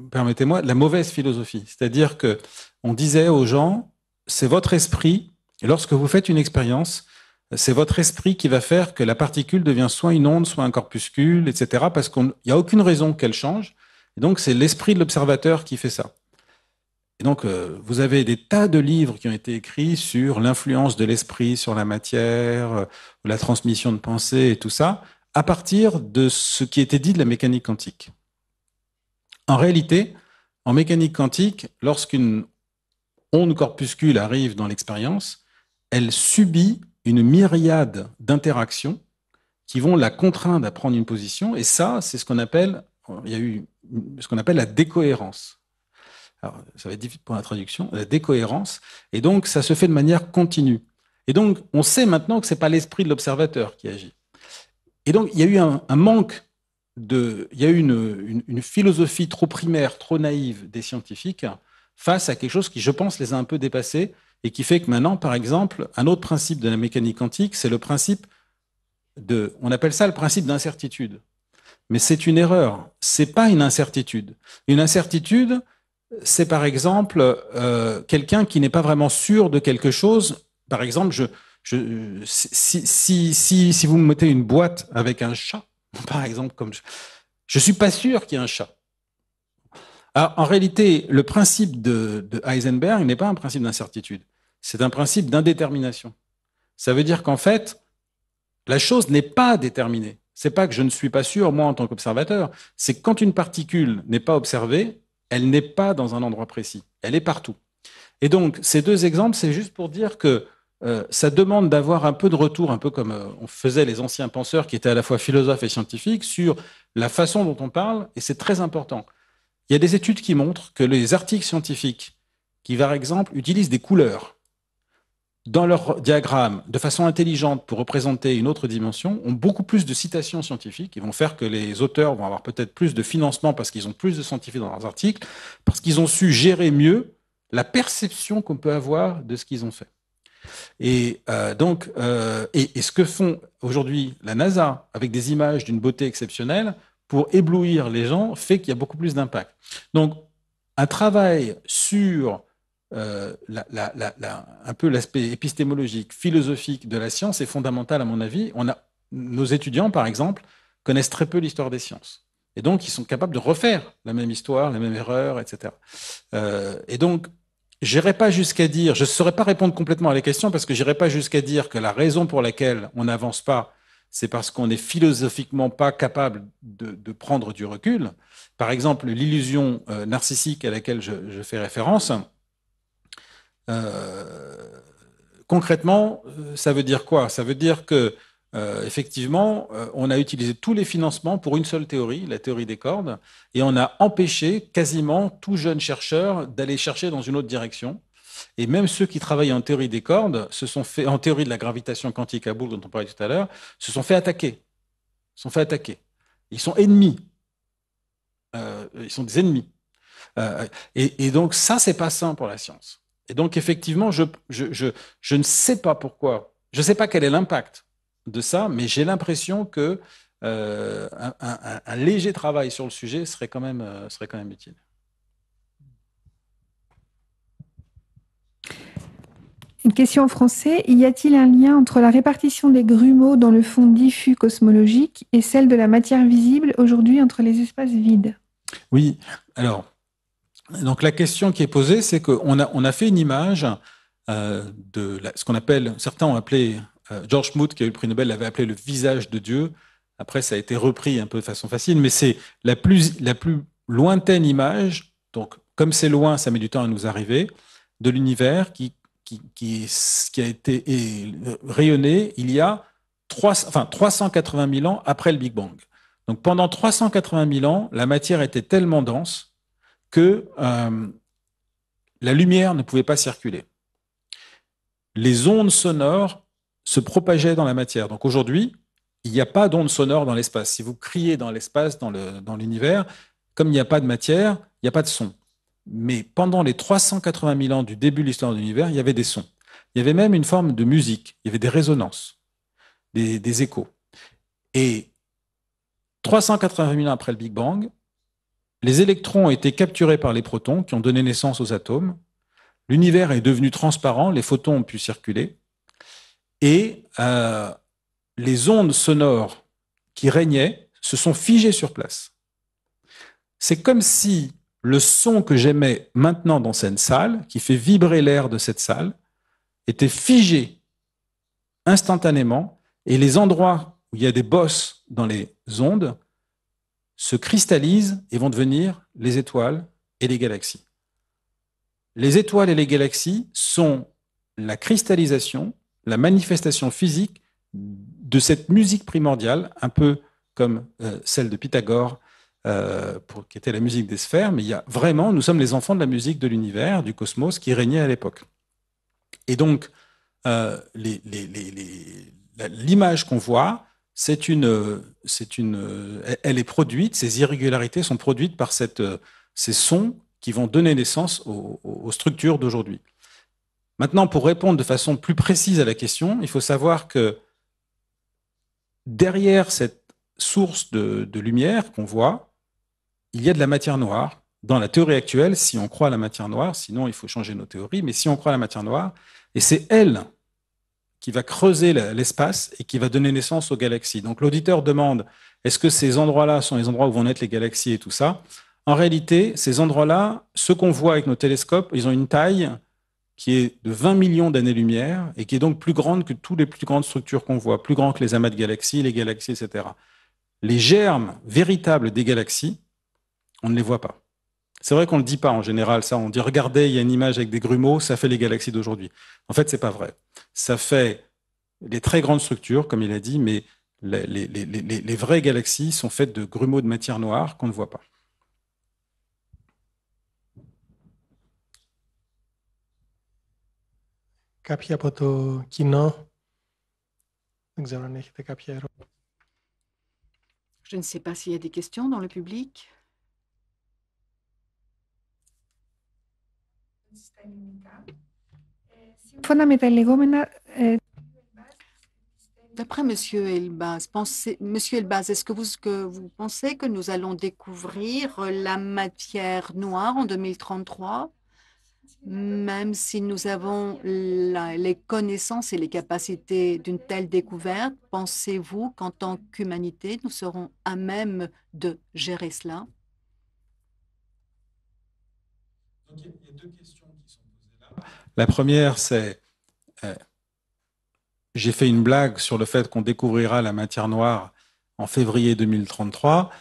permettez-moi, de la mauvaise philosophie. C'est-à-dire que on disait aux gens, c'est votre esprit, et lorsque vous faites une expérience, c'est votre esprit qui va faire que la particule devient soit une onde, soit un corpuscule, etc., parce qu'il n'y a aucune raison qu'elle change. Et donc, c'est l'esprit de l'observateur qui fait ça. Et donc, vous avez des tas de livres qui ont été écrits sur l'influence de l'esprit sur la matière, la transmission de pensée et tout ça, à partir de ce qui était dit de la mécanique quantique. En réalité, en mécanique quantique, lorsqu'une onde corpuscule arrive dans l'expérience, elle subit une myriade d'interactions qui vont la contraindre à prendre une position, et ça, c'est ce qu'on appelle, il y a eu ce qu'on appelle la décohérence. Alors, ça va être difficile pour la traduction, la décohérence, et donc ça se fait de manière continue. Et donc, on sait maintenant que ce n'est pas l'esprit de l'observateur qui agit. Et donc, il y a eu un manque il y a eu une philosophie trop primaire, trop naïve des scientifiques face à quelque chose qui, je pense, les a un peu dépassés et qui fait que maintenant, par exemple, un autre principe de la mécanique quantique, c'est le principe on appelle ça le principe d'incertitude. Mais c'est une erreur. C'est pas une incertitude. Une incertitude, c'est par exemple quelqu'un qui n'est pas vraiment sûr de quelque chose. Par exemple, si vous me mettez une boîte avec un chat, par exemple, je suis pas sûr qu'il y ait un chat. Alors, en réalité, le principe de Heisenberg n'est pas un principe d'incertitude, c'est un principe d'indétermination. Ça veut dire qu'en fait, la chose n'est pas déterminée. C'est pas que je ne suis pas sûr, moi, en tant qu'observateur, c'est que quand une particule n'est pas observée, elle n'est pas dans un endroit précis, elle est partout. Et donc, ces deux exemples, c'est juste pour dire que ça demande d'avoir un peu de retour, un peu comme on faisait les anciens penseurs qui étaient à la fois philosophes et scientifiques, sur la façon dont on parle, et c'est très important. Il y a des études qui montrent que les articles scientifiques qui, par exemple, utilisent des couleurs dans leur diagramme de façon intelligente pour représenter une autre dimension, ont beaucoup plus de citations scientifiques, qui vont faire que les auteurs vont avoir peut-être plus de financement parce qu'ils ont plus de scientifiques dans leurs articles, parce qu'ils ont su gérer mieux la perception qu'on peut avoir de ce qu'ils ont fait. Et et ce que font aujourd'hui la NASA avec des images d'une beauté exceptionnelle pour éblouir les gens fait qu'il y a beaucoup plus d'impact. Donc, un travail sur un peu l'aspect épistémologique, philosophique de la science est fondamental à mon avis. Nos étudiants, par exemple, connaissent très peu l'histoire des sciences. Et donc, ils sont capables de refaire la même histoire, les mêmes erreurs, etc. Et donc, j'irai pas jusqu'à dire, je ne saurais pas répondre complètement à la question parce que j'irai pas jusqu'à dire que la raison pour laquelle on n'avance pas, c'est parce qu'on n'est philosophiquement pas capable de prendre du recul. Par exemple, l'illusion narcissique à laquelle je fais référence, concrètement, ça veut dire quoi? Ça veut dire que effectivement, on a utilisé tous les financements pour une seule théorie, la théorie des cordes, et on a empêché quasiment tout jeune chercheur d'aller chercher dans une autre direction. Et même ceux qui travaillent en théorie des cordes, en théorie de la gravitation quantique à boucle dont on parlait tout à l'heure, se sont fait attaquer. Ils sont ennemis. Ils sont des ennemis. Et donc ça, c'est pas sain pour la science. Et donc effectivement, je ne sais pas pourquoi, je ne sais pas quel est l'impact de ça, mais j'ai l'impression que un léger travail sur le sujet serait quand même utile. Une question en français. Y a-t-il un lien entre la répartition des grumeaux dans le fond diffus cosmologique et celle de la matière visible aujourd'hui entre les espaces vides? Oui, alors, donc la question qui est posée, c'est qu'on a fait une image ce qu'on appelle, certains ont appelé, George Smoot, qui a eu le prix Nobel, l'avait appelé le visage de Dieu. Après, ça a été repris un peu de façon facile, mais c'est la plus lointaine image, donc comme c'est loin, ça met du temps à nous arriver, de l'univers qui a été rayonné il y a 380 000 ans après le Big Bang. Donc pendant 380 000 ans, la matière était tellement dense que la lumière ne pouvait pas circuler. Les ondes sonores se propageaient dans la matière. Donc aujourd'hui, il n'y a pas d'ondes sonores dans l'espace. Si vous criez dans l'espace, dans l'univers, comme il n'y a pas de matière, il n'y a pas de son. Mais pendant les 380 000 ans du début de l'histoire de l'univers, il y avait des sons. Il y avait même une forme de musique. Il y avait des résonances, des échos. Et 380 000 ans après le Big Bang, les électrons ont été capturés par les protons qui ont donné naissance aux atomes. L'univers est devenu transparent, les photons ont pu circuler. Et les ondes sonores qui régnaient se sont figées sur place. C'est comme si le son que j'émets maintenant dans cette salle, qui fait vibrer l'air de cette salle, était figé instantanément, et les endroits où il y a des bosses dans les ondes se cristallisent et vont devenir les étoiles et les galaxies. Les étoiles et les galaxies sont la cristallisation, la manifestation physique de cette musique primordiale, un peu comme celle de Pythagore, qui était la musique des sphères, mais il y a vraiment, nous sommes les enfants de la musique de l'univers, du cosmos, qui régnait à l'époque. Et donc, l'image qu'on voit, elle est produite, ces irrégularités sont produites par ces sons qui vont donner naissance aux structures d'aujourd'hui. Maintenant, pour répondre de façon plus précise à la question, il faut savoir que derrière cette source de lumière qu'on voit, il y a de la matière noire. Dans la théorie actuelle, si on croit à la matière noire, sinon il faut changer nos théories, mais si on croit à la matière noire, et c'est elle qui va creuser l'espace et qui va donner naissance aux galaxies. Donc l'auditeur demande, est-ce que ces endroits-là sont les endroits où vont naître les galaxies et tout ça? En réalité, ces endroits-là, ceux qu'on voit avec nos télescopes, ils ont une taille qui est de 20 millions d'années-lumière et qui est donc plus grande que toutes les plus grandes structures qu'on voit, plus grand que les amas de galaxies, les galaxies, etc. Les germes véritables des galaxies, on ne les voit pas. C'est vrai qu'on ne le dit pas en général, ça. On dit, regardez, il y a une image avec des grumeaux, ça fait les galaxies d'aujourd'hui. En fait, c'est pas vrai. Ça fait les très grandes structures, comme il a dit, mais les vraies galaxies sont faites de grumeaux de matière noire qu'on ne voit pas. Κάποιοι από το κοινό, δεν ξέρω αν έχετε κάποια ερώτηση. Je ne sais pas s'il y a des questions dans le public. Στα ελληνικά. fundamental legomena D'après Monsieur Elbaz, Monsieur Elbaz, est-ce que vous pensez que nous allons découvrir la matière noire en 2033, même si nous avons les connaissances et les capacités d'une telle découverte? Pensez-vous qu'en tant qu'humanité, nous serons à même de gérer cela? Donc, il y a deux questions qui sont posées là. La première, c'est j'ai fait une blague sur le fait qu'on découvrira la matière noire en février 2033.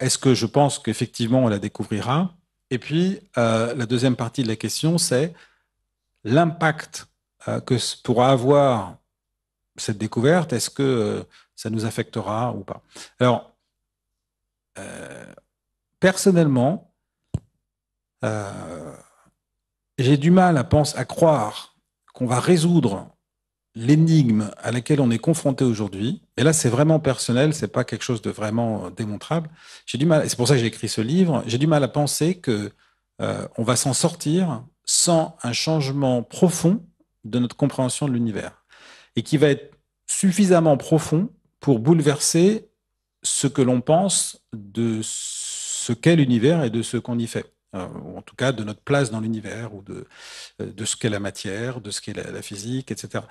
Est-ce que je pense qu'effectivement on la découvrira? Et puis, la deuxième partie de la question, c'est l'impact que pourra avoir cette découverte. Est-ce que ça nous affectera ou pas? Alors, personnellement, j'ai du mal à croire qu'on va résoudre l'énigme à laquelle on est confronté aujourd'hui. Et là, c'est vraiment personnel, c'est pas quelque chose de vraiment démontrable. J'ai du mal, et c'est pour ça que j'ai écrit ce livre, j'ai du mal à penser que on va s'en sortir sans un changement profond de notre compréhension de l'univers, et qui va être suffisamment profond pour bouleverser ce que l'on pense de ce qu'est l'univers et de ce qu'on y fait. Ou en tout cas de notre place dans l'univers, ou de ce qu'est la matière, de ce qu'est la physique, etc.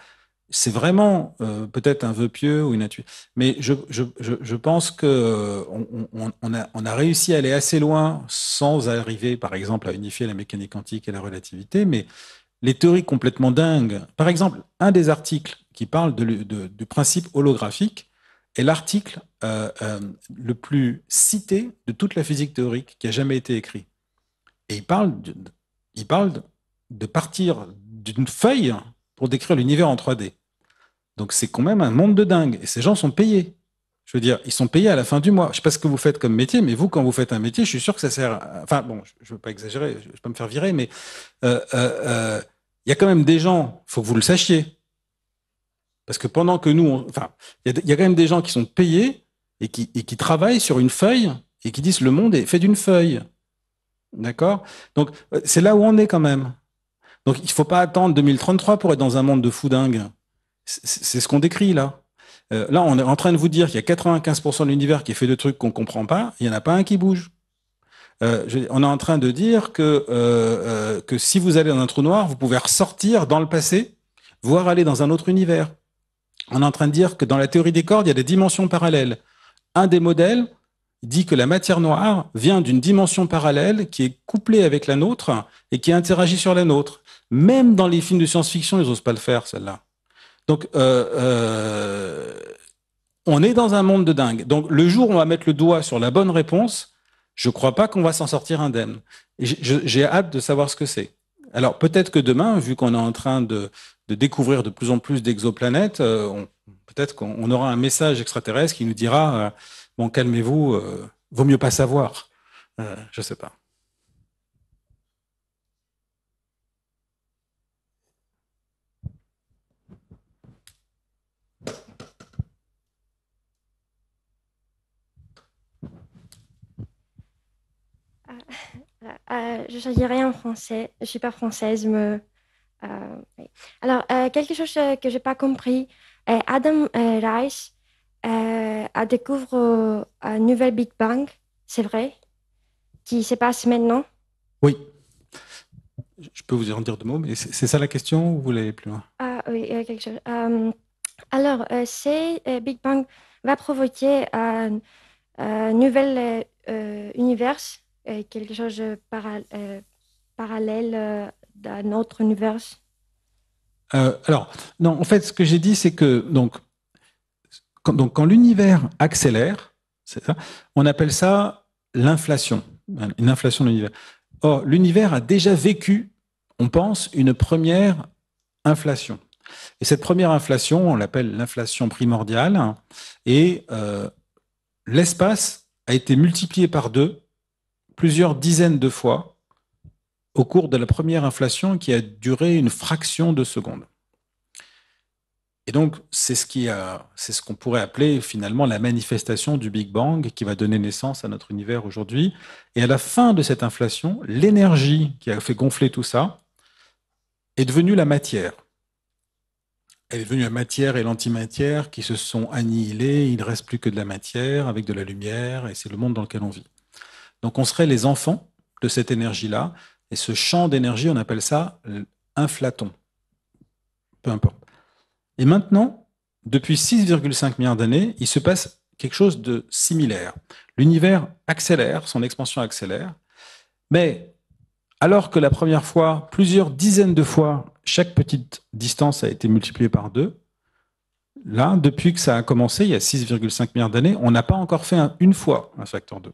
C'est vraiment peut-être un vœu pieux ou une intuition, mais je pense qu'on a réussi à aller assez loin sans arriver, par exemple, à unifier la mécanique quantique et la relativité, mais les théories complètement dingues, par exemple, un des articles qui parle du principe holographique est l'article le plus cité de toute la physique théorique qui a jamais été écrit. Et il parle de partir d'une feuille pour décrire l'univers en 3D. Donc c'est quand même un monde de dingue. Et ces gens sont payés. Je veux dire, ils sont payés à la fin du mois. Je ne sais pas ce que vous faites comme métier, mais vous, quand vous faites un métier, je suis sûr que ça sert... Enfin, bon, je ne veux pas exagérer, je ne vais pas me faire virer, mais il y a quand même des gens, il faut que vous le sachiez. Parce que pendant que nous... Enfin, il y a quand même des gens qui sont payés et qui travaillent sur une feuille et qui disent le monde est fait d'une feuille. D'accord? Donc, c'est là où on est quand même. Donc, il ne faut pas attendre 2033 pour être dans un monde de fou dingue. C'est ce qu'on décrit là. Là, on est en train de vous dire qu'il y a 95% de l'univers qui est fait de trucs qu'on ne comprend pas. Il n'y en a pas un qui bouge. On est en train de dire que si vous allez dans un trou noir, vous pouvez ressortir dans le passé, voire aller dans un autre univers. On est en train de dire que dans la théorie des cordes, il y a des dimensions parallèles. Un des modèles dit que la matière noire vient d'une dimension parallèle qui est couplée avec la nôtre et qui interagit sur la nôtre. Même dans les films de science-fiction, ils n'osent pas le faire, celle-là. Donc, on est dans un monde de dingue. Donc, le jour où on va mettre le doigt sur la bonne réponse, je ne crois pas qu'on va s'en sortir indemne. Et j'ai hâte de savoir ce que c'est. Alors, peut-être que demain, vu qu'on est en train de découvrir de plus en plus d'exoplanètes, peut-être qu'on aura un message extraterrestre qui nous dira bon, calmez-vous, vaut mieux pas savoir. Je ne sais pas. Je choisirais en français. Je ne suis pas française, mais... oui. Alors, quelque chose que je n'ai pas compris. Adam Rice a découvert un nouvel Big Bang, c'est vrai, qui se passe maintenant? Oui. Je peux vous en dire deux mots, mais c'est ça la question ou vous voulez aller plus loin? Ah oui, quelque chose. Alors, ce Big Bang va provoquer un nouvel univers, quelque chose de parallèle d'un autre univers. Alors, non, en fait, ce que j'ai dit, c'est que quand l'univers accélère, c'est ça, on appelle ça l'inflation, une inflation de l'univers. Or, l'univers a déjà vécu, on pense, une première inflation. Et cette première inflation, on l'appelle l'inflation primordiale, et l'espace a été multiplié par 2 plusieurs dizaines de fois au cours de la première inflation qui a duré une fraction de seconde. Et donc, c'est ce qu'on pourrait appeler finalement la manifestation du Big Bang qui va donner naissance à notre univers aujourd'hui. Et à la fin de cette inflation, l'énergie qui a fait gonfler tout ça est devenue la matière. Elle est devenue la matière et l'antimatière qui se sont annihilés. Il ne reste plus que de la matière avec de la lumière, et c'est le monde dans lequel on vit. Donc on serait les enfants de cette énergie-là, et ce champ d'énergie, on appelle ça inflaton. Peu importe. Et maintenant, depuis 6,5 milliards d'années, il se passe quelque chose de similaire. L'univers accélère, son expansion accélère, mais alors que la première fois, plusieurs dizaines de fois, chaque petite distance a été multipliée par 2, là, depuis que ça a commencé, il y a 6,5 milliards d'années, on n'a pas encore fait une fois un facteur 2.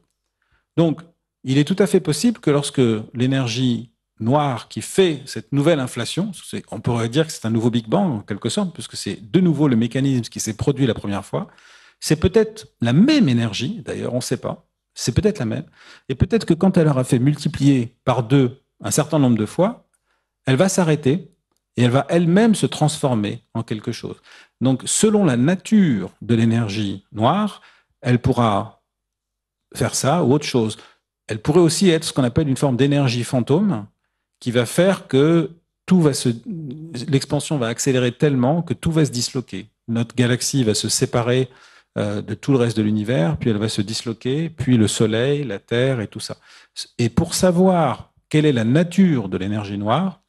Donc, il est tout à fait possible que lorsque l'énergie noire qui fait cette nouvelle inflation, on pourrait dire que c'est un nouveau Big Bang en quelque sorte, puisque c'est de nouveau le mécanisme qui s'est produit la première fois, c'est peut-être la même énergie, d'ailleurs, on ne sait pas, c'est peut-être la même, et peut-être que quand elle aura fait multiplier par 2 un certain nombre de fois, elle va s'arrêter et elle va elle-même se transformer en quelque chose. Donc, selon la nature de l'énergie noire, elle pourra faire ça ou autre chose. Elle pourrait aussi être ce qu'on appelle une forme d'énergie fantôme qui va faire que l'expansion va accélérer tellement que tout va se disloquer. Notre galaxie va se séparer de tout le reste de l'univers, puis elle va se disloquer, puis le Soleil, la Terre et tout ça. Et pour savoir quelle est la nature de l'énergie noire,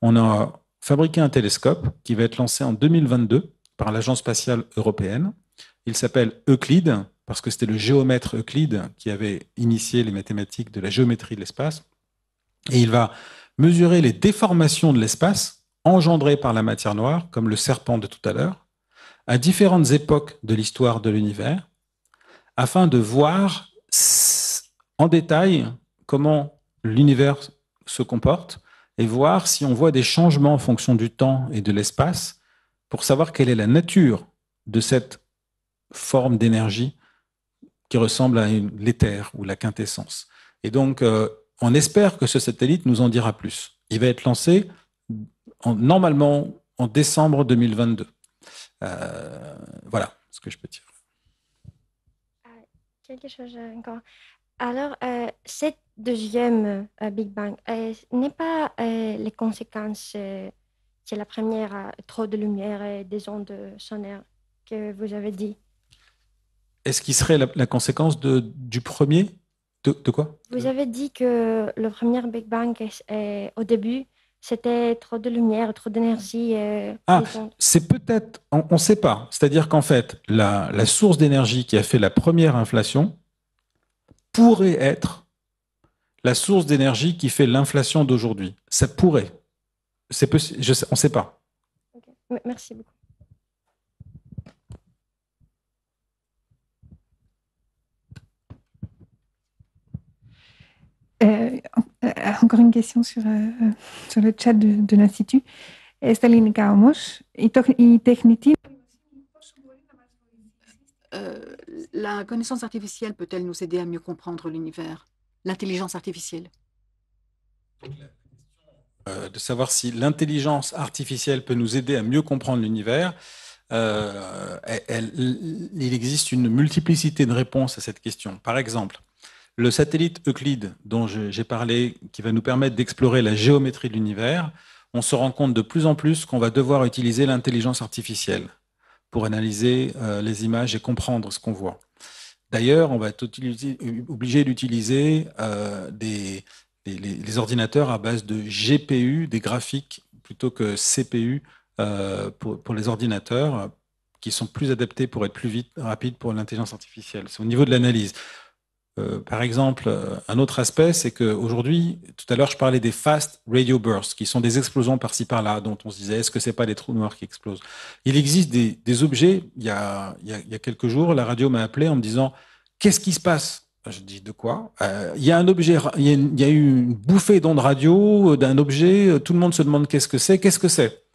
on a fabriqué un télescope qui va être lancé en 2022 par l'Agence spatiale européenne. Il s'appelle Euclide, parce que c'était le géomètre Euclide qui avait initié les mathématiques de la géométrie de l'espace. Et il va mesurer les déformations de l'espace engendrées par la matière noire, comme le serpent de tout à l'heure, à différentes époques de l'histoire de l'univers, afin de voir en détail comment l'univers se comporte et voir si on voit des changements en fonction du temps et de l'espace pour savoir quelle est la nature de cette forme d'énergie qui ressemble à l'éther ou la quintessence. Et donc, on espère que ce satellite nous en dira plus. Il va être lancé normalement en décembre 2022. Voilà ce que je peux dire. Quelque chose encore. Alors, cette deuxième Big Bang n'est pas les conséquences c'est la première, trop de lumière et des ondes sonores que vous avez dit. Est-ce qu'il serait la conséquence du premier de quoi? Vous avez dit que le premier Big Bang, au début, c'était trop de lumière, trop d'énergie. C'est peut-être, on ne sait pas. C'est-à-dire qu'en fait, la source d'énergie qui a fait la première inflation pourrait être la source d'énergie qui fait l'inflation d'aujourd'hui. Ça pourrait. On ne sait pas. Okay. Merci beaucoup. Encore une question sur le chat de l'Institut. Stalinka Omos, la connaissance artificielle peut-elle nous aider à mieux comprendre l'univers? L'intelligence artificielle. De savoir si l'intelligence artificielle peut nous aider à mieux comprendre l'univers. Il existe une multiplicité de réponses à cette question. Par exemple, le satellite Euclide dont j'ai parlé, qui va nous permettre d'explorer la géométrie de l'univers, on se rend compte de plus en plus qu'on va devoir utiliser l'intelligence artificielle pour analyser les images et comprendre ce qu'on voit. D'ailleurs, on va être obligé d'utiliser les ordinateurs à base de GPU, des graphiques, plutôt que CPU pour les ordinateurs qui sont plus adaptés pour être plus rapides pour l'intelligence artificielle. C'est au niveau de l'analyse. Par exemple, un autre aspect, c'est qu'aujourd'hui, tout à l'heure, je parlais des fast radio bursts, qui sont des explosions par-ci par-là, dont on se disait, est-ce que ce n'est pas des trous noirs qui explosent? Il existe des objets, il y a quelques jours, la radio m'a appelé en me disant, qu'est-ce qui se passe? Je dis, de quoi? Il y a un objet, il y a eu une bouffée d'ondes radio d'un objet, tout le monde se demande qu'est-ce que c'est? Qu'est-ce que c'est?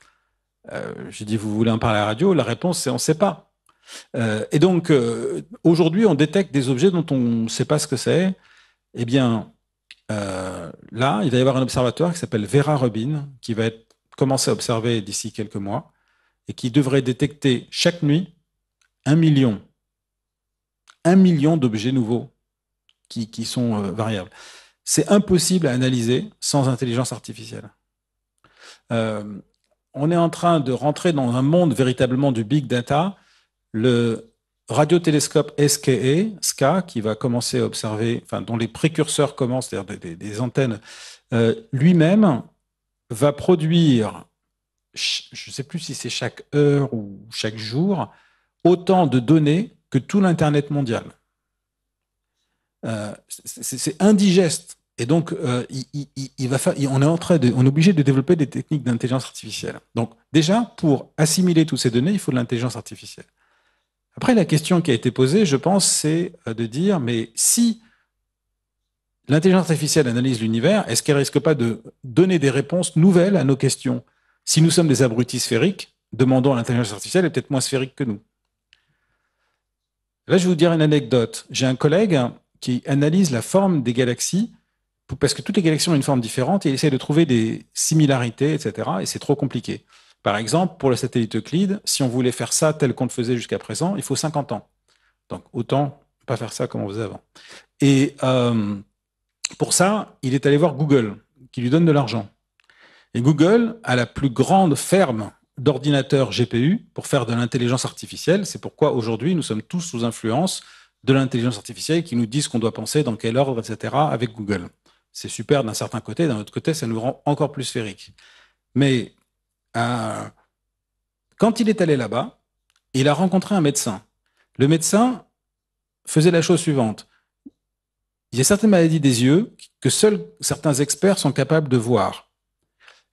J'ai dit, vous voulez en parler à la radio? La réponse, c'est on ne sait pas. Et donc, aujourd'hui, on détecte des objets dont on ne sait pas ce que c'est. Eh bien, là, il va y avoir un observatoire qui s'appelle Vera Rubin, qui va commencer à observer d'ici quelques mois, et qui devrait détecter chaque nuit 1 million d'objets nouveaux qui sont variables. C'est impossible à analyser sans intelligence artificielle. On est en train de rentrer dans un monde véritablement du big data. Le radiotélescope SKA, qui va commencer à observer, enfin, dont les précurseurs commencent, c'est-à-dire des antennes, lui-même va produire, je ne sais plus si c'est chaque heure ou chaque jour, autant de données que tout l'Internet mondial. C'est indigeste. Et donc, on est obligé de développer des techniques d'intelligence artificielle. Donc, déjà, pour assimiler toutes ces données, il faut de l'intelligence artificielle. Après, la question qui a été posée, je pense, c'est de dire, mais si l'intelligence artificielle analyse l'univers, est-ce qu'elle ne risque pas de donner des réponses nouvelles à nos questions? Si nous sommes des abrutis sphériques, demandons à l'intelligence artificielle est peut-être moins sphérique que nous. Là, je vais vous dire une anecdote. J'ai un collègue qui analyse la forme des galaxies, parce que toutes les galaxies ont une forme différente, et il essaie de trouver des similarités, etc. Et c'est trop compliqué. Par exemple, pour le satellite Euclide, si on voulait faire ça tel qu'on le faisait jusqu'à présent, il faut 50 ans. Donc, autant pas faire ça comme on faisait avant. Et pour ça, il est allé voir Google, qui lui donne de l'argent. Et Google a la plus grande ferme d'ordinateurs GPU pour faire de l'intelligence artificielle. C'est pourquoi aujourd'hui, nous sommes tous sous influence de l'intelligence artificielle qui nous dit ce qu'on doit penser, dans quel ordre, etc. avec Google. C'est super d'un certain côté, d'un autre côté, ça nous rend encore plus sphériques. Mais quand il est allé là-bas, il a rencontré un médecin. Le médecin faisait la chose suivante. Il y a certaines maladies des yeux que seuls certains experts sont capables de voir.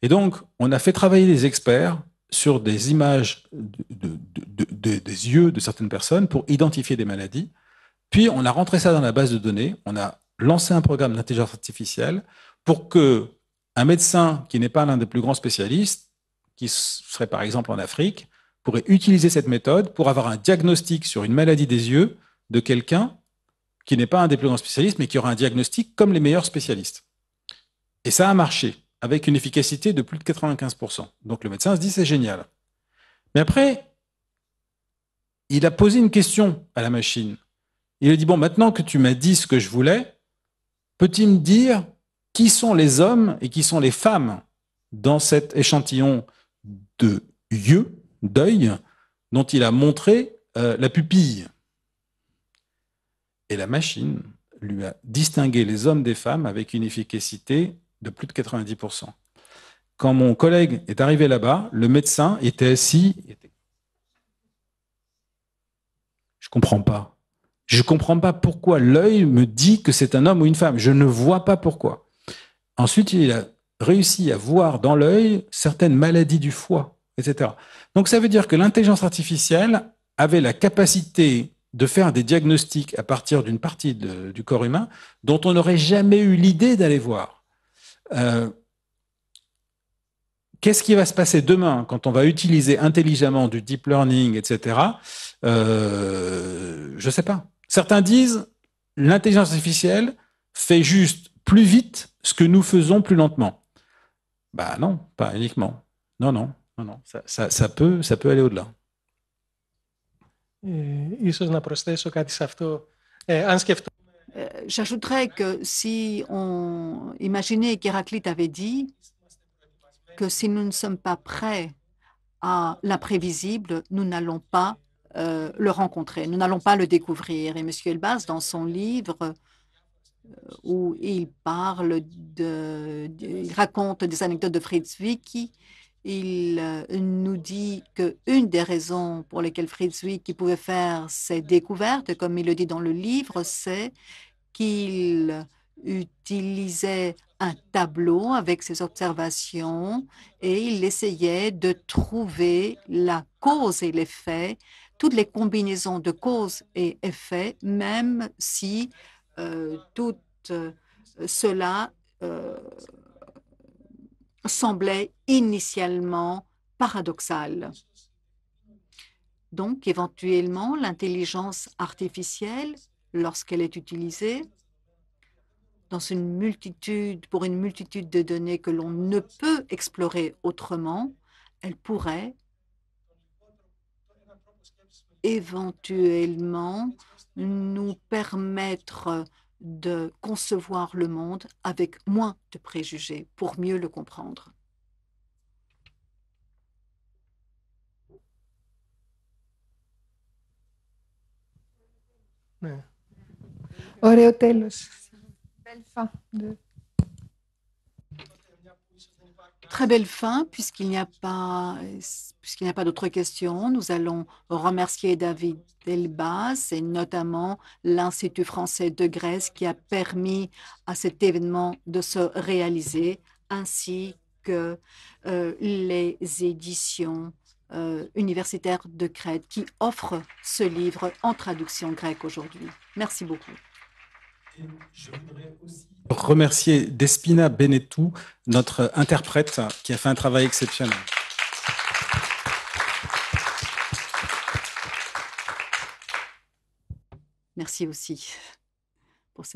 Et donc, on a fait travailler des experts sur des images des yeux de certaines personnes pour identifier des maladies. Puis, on a rentré ça dans la base de données. On a lancé un programme d'intelligence artificielle pour qu'un médecin qui n'est pas l'un des plus grands spécialistes, qui serait par exemple en Afrique, pourrait utiliser cette méthode pour avoir un diagnostic sur une maladie des yeux de quelqu'un qui n'est pas un des plus grands spécialistes, mais qui aura un diagnostic comme les meilleurs spécialistes. Et ça a marché, avec une efficacité de plus de 95%. Donc le médecin se dit, c'est génial. Mais après, il a posé une question à la machine. Il a dit, bon, maintenant que tu m'as dit ce que je voulais, peux-tu me dire qui sont les hommes et qui sont les femmes dans cet échantillon de yeux, d'œil, dont il a montré la pupille? Et la machine lui a distingué les hommes des femmes avec une efficacité de plus de 90%. Quand mon collègue est arrivé là-bas, le médecin était assis. Je ne comprends pas. Je ne comprends pas pourquoi l'œil me dit que c'est un homme ou une femme. Je ne vois pas pourquoi. Ensuite, il a réussi à voir dans l'œil certaines maladies du foie, etc. Donc ça veut dire que l'intelligence artificielle avait la capacité de faire des diagnostics à partir d'une partie du corps humain dont on n'aurait jamais eu l'idée d'aller voir. Qu'est-ce qui va se passer demain quand on va utiliser intelligemment du deep learning, etc. Je ne sais pas. Certains disent l'intelligence artificielle fait juste plus vite ce que nous faisons plus lentement. Bah non, pas uniquement. Non. Ça peut aller au-delà. Ίσως να προσθέσω κάτι σε αυτό. Αν σκεφτούμε... J'ajouterais que si on imaginait qu'Héraclite avait dit que si nous ne sommes pas prêts à l'imprévisible, nous n'allons pas le rencontrer, nous n'allons pas le découvrir. Et M. Elbaz, dans son livre, où il raconte des anecdotes de Fritz Zwicky, il nous dit qu'une des raisons pour lesquelles Fritz Zwicky pouvait faire ces découvertes, comme il le dit dans le livre, c'est qu'il utilisait un tableau avec ses observations et il essayait de trouver la cause et l'effet, toutes les combinaisons de cause et effet, même si tout cela semblait initialement paradoxal. Donc, éventuellement, l'intelligence artificielle, lorsqu'elle est utilisée pour une multitude de données que l'on ne peut explorer autrement, elle pourrait éventuellement nous permettre de concevoir le monde avec moins de préjugés pour mieux le comprendre. Ouais. Oreotelos. Belle fin de... Très belle fin, puisqu'il n'y a pas d'autres questions. Nous allons remercier David Delbas et notamment l'Institut français de Grèce qui a permis à cet événement de se réaliser, ainsi que les éditions universitaires de Crète qui offrent ce livre en traduction grecque aujourd'hui. Merci beaucoup. Je voudrais aussi remercier Despina Benetou, notre interprète, qui a fait un travail exceptionnel. Merci aussi pour cette